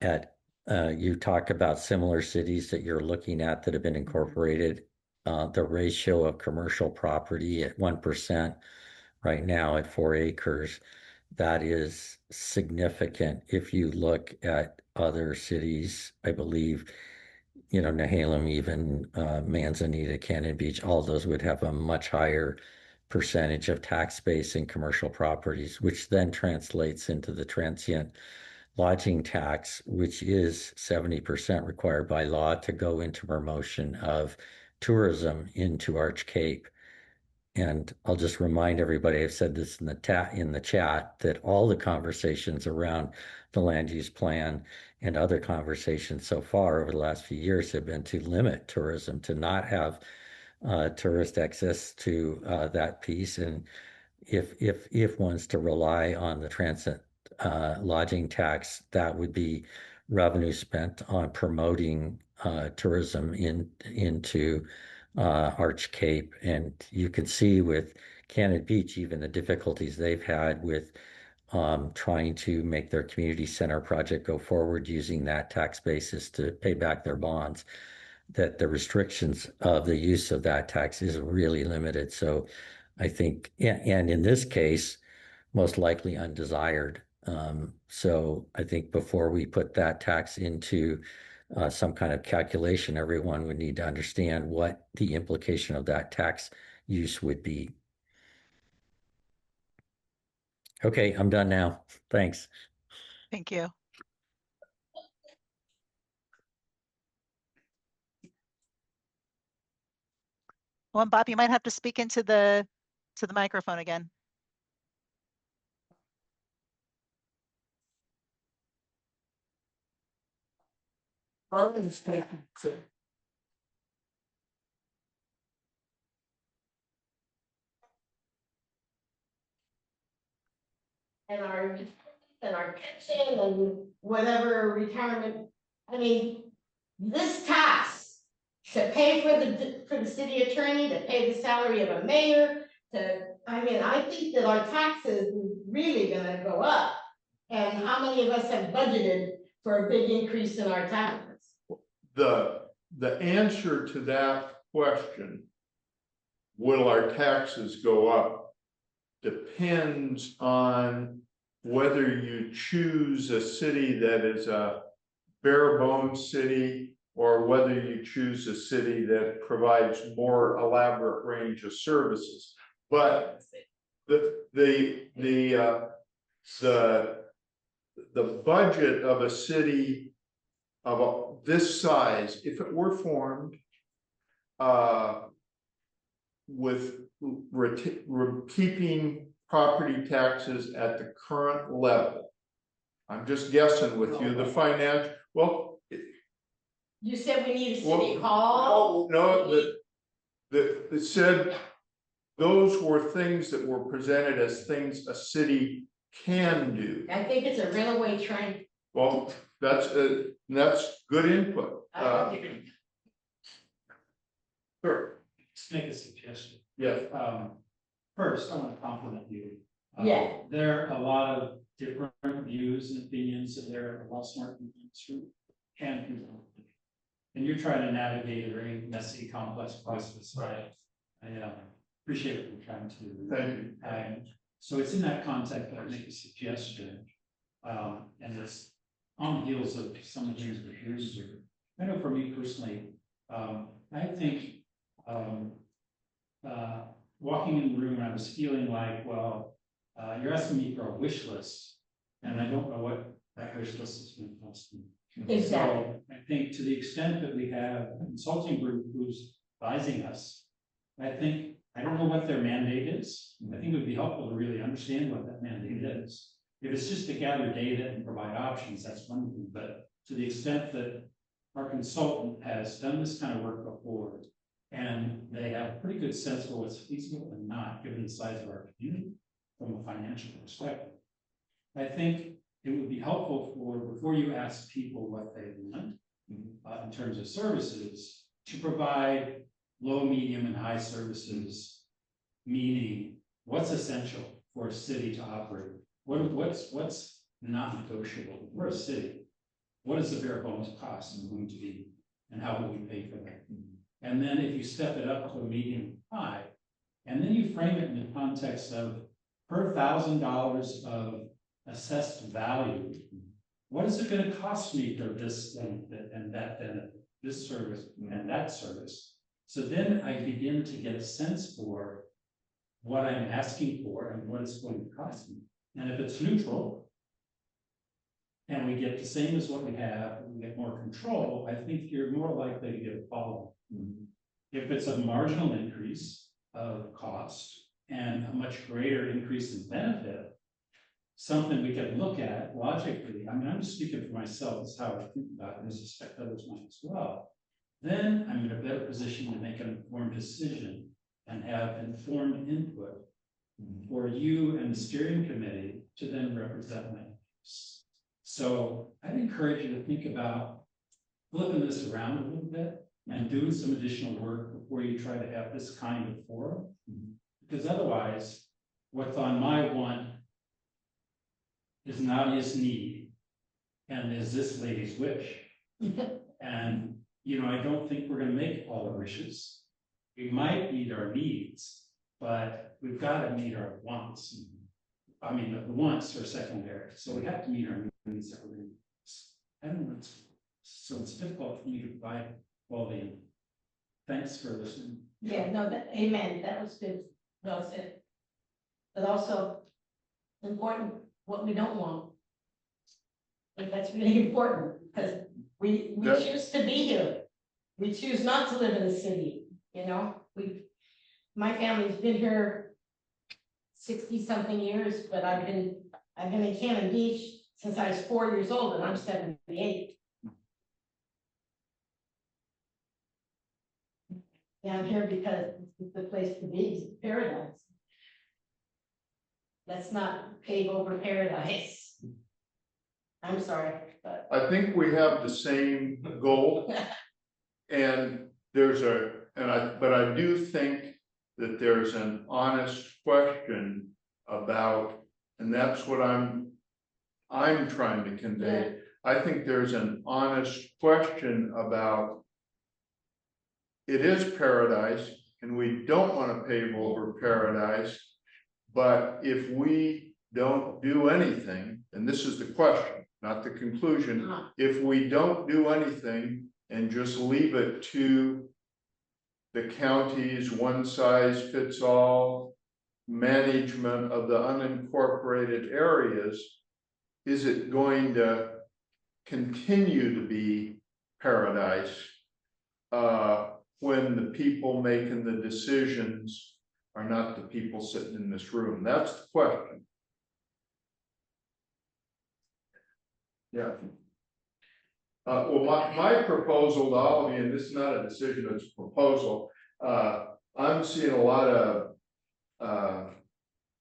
at, you talk about similar cities that you're looking at that have been incorporated, the ratio of commercial property at 1% right now at 4 acres. That is significant. If you look at other cities, I believe, Nehalem, even Manzanita, Cannon Beach, all those would have a much higher percentage of tax base in commercial properties, which then translates into the transient lodging tax, which is 70% required by law to go into promotion of tourism into Arch Cape. And I'll just remind everybody, I've said this in the chat, that all the conversations around the land use plan and other conversations so far over the last few years have been to limit tourism, to not have tourist access to that piece. And if one's to rely on the lodging tax, that would be revenue spent on promoting tourism into Arch Cape. And you can see with Cannon Beach, even the difficulties they've had with trying to make their community center project go forward using that tax basis to pay back their bonds, that the restrictions of the use of that tax is really limited. So I think, and in this case, most likely undesired. So I think before we put that tax into some kind of calculation, everyone would need to understand what the implication of that tax use would be. Okay, I'm done now. Thanks. Thank you. Well, and Bob, you might have to speak into the microphone again. And our pension and whatever retirement, I mean, this tax to pay for the city attorney, to pay the salary of a mayor, I think that our taxes is really gonna go up. And how many of us have budgeted for a big increase in our taxes? The answer to that question, will our taxes go up, depends on whether you choose a city that is a bare bones city or whether you choose a city that provides more elaborate range of services. But the budget of a city of this size, if it were formed with keeping property taxes at the current level, I'm just guessing with you, the financial, well. You said we need a city hall? No, it said those were things that were presented as things a city can do. I think it's a runaway train. Well, that's good input. Sure. Let's make a suggestion. Yes. First, I want to compliment you. Yeah. There are a lot of different views and opinions that there are a lot of smart people in this room and people. And you're trying to navigate a very messy, complex process. I appreciate what you're trying to do. Thank you. So it's in that context that I make a suggestion. And it's on the heels of some of the things we're hearing here. I know for me personally, I think walking in the room, I was feeling like, well, you're asking me for a wish list, and I don't know what that wish list is going to cost me. Exactly. So I think to the extent that we have a consulting group who's advising us, I don't know what their mandate is. I think it would be helpful to really understand what that mandate is. If it's just to gather data and provide options, that's one thing. But to the extent that our consultant has done this kind of work before, and they have a pretty good sense for what's feasible and not, given the size of our community from a financial perspective, I think it would be helpful before you ask people what they want in terms of services, to provide low, medium, and high services, meaning what's essential for a city to operate. What's not negotiable for a city? What is the bare bones cost going to be, and how will we pay for that? And then if you step it up to a medium high, and then you frame it in the context of per $1,000 of assessed value, what is it going to cost me for this benefit and that benefit, this service and that service? So then I begin to get a sense for what I'm asking for and what it's going to cost me. And if it's neutral, and we get the same as what we have, and we get more control, I think you're more likely to get a follow. If it's a marginal increase of cost and a much greater increase in benefit, something we can look at logically. I mean, I'm just speaking for myself, that's how I think about it, and I suspect others might as well. Then I'm in a better position to make an informed decision and have informed input for you and the steering committee to then represent me. So I'd encourage you to think about flipping this around a little bit and doing some additional work before you try to have this kind of forum. Because otherwise, what's on my want is Nadia's need and is this lady's wish. And, you know, I don't think we're gonna make all the wishes. We might meet our needs, but we've got to meet our wants. I mean, the wants are secondary, so we have to meet our needs. That we're gonna, I don't know, so it's difficult for me to provide quality. Thanks for listening. Yeah, no, amen, that was good, well said. But also important what we don't want. And that's really important, because we choose to be here. We choose not to live in the city, you know, my family's been here 60-something years, but I've been in Cannon Beach since I was 4 years old, and I'm 78. Yeah, I'm here because it's the place to be, it's paradise. Let's not pave over paradise. I'm sorry, but. I think we have the same goal. And but I do think that there's an honest question about, and that's what I'm trying to convey. I think there's an honest question about, it is paradise and we don't want to pave over paradise, but if we don't do anything, and this is the question, not the conclusion, if we don't do anything and just leave it to the county's one-size-fits-all management of the unincorporated areas, is it going to continue to be paradise when the people making the decisions are not the people sitting in this room? That's the question. Yeah. Well, my proposal to all of you, and this is not a decision, it's a proposal. I'm seeing a lot of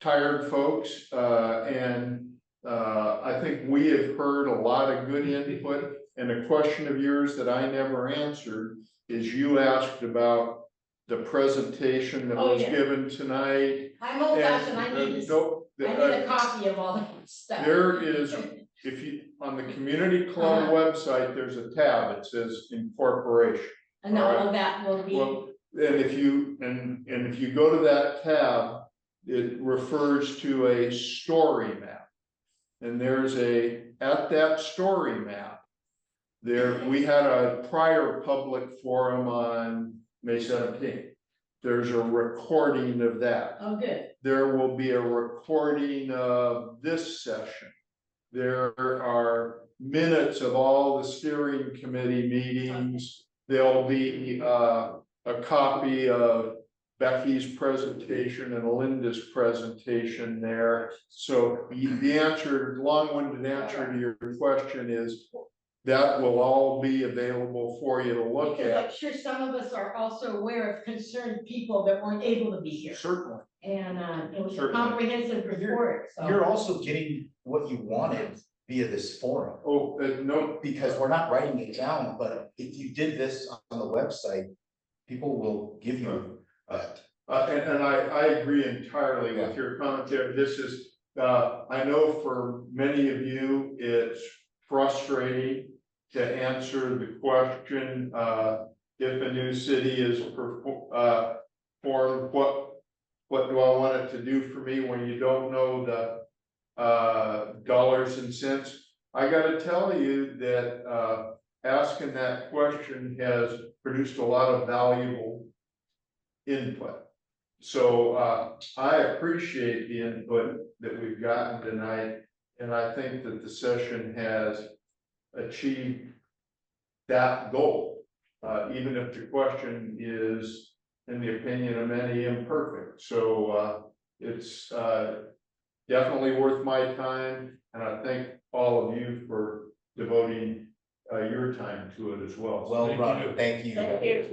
tired folks, and I think we have heard a lot of good input. And a question of yours that I never answered is, you asked about the presentation that was given tonight. I'm old fashioned, I need a copy of all that stuff. There is, if you, on the community club website, there's a tab that says incorporation. And all of that will be. Well, and if you go to that tab, it refers to a story map. And there's at that story map, we had a prior public forum on May 17th. There's a recording of that. Oh, good. There will be a recording of this session. There are minutes of all the steering committee meetings. There'll be a copy of Becky's presentation and Linda's presentation there. So the long-winded answer to your question is, that will all be available for you to look Because at. I'm sure some of us are also aware of concerned people that weren't able to be here. Certainly. And it was a Certainly. comprehensive report, so. You're also getting what you wanted via this forum. Oh, no. Because we're not writing it down, but if you did this on the website, people will give you And I agree entirely with your comment there. This is, I know for many of you, it's frustrating to answer the question, if a new city is formed, what do I want it to do for me, when you don't know the dollars and cents? I gotta tell you that asking that question has produced a lot of valuable input. So I appreciate the input that we've gotten tonight, and I think that the session has achieved that goal, even if the question is, in the opinion of many, imperfect. So it's definitely worth my time, and I thank all of you for devoting your time to it as well. well run. Thank you. Thank you.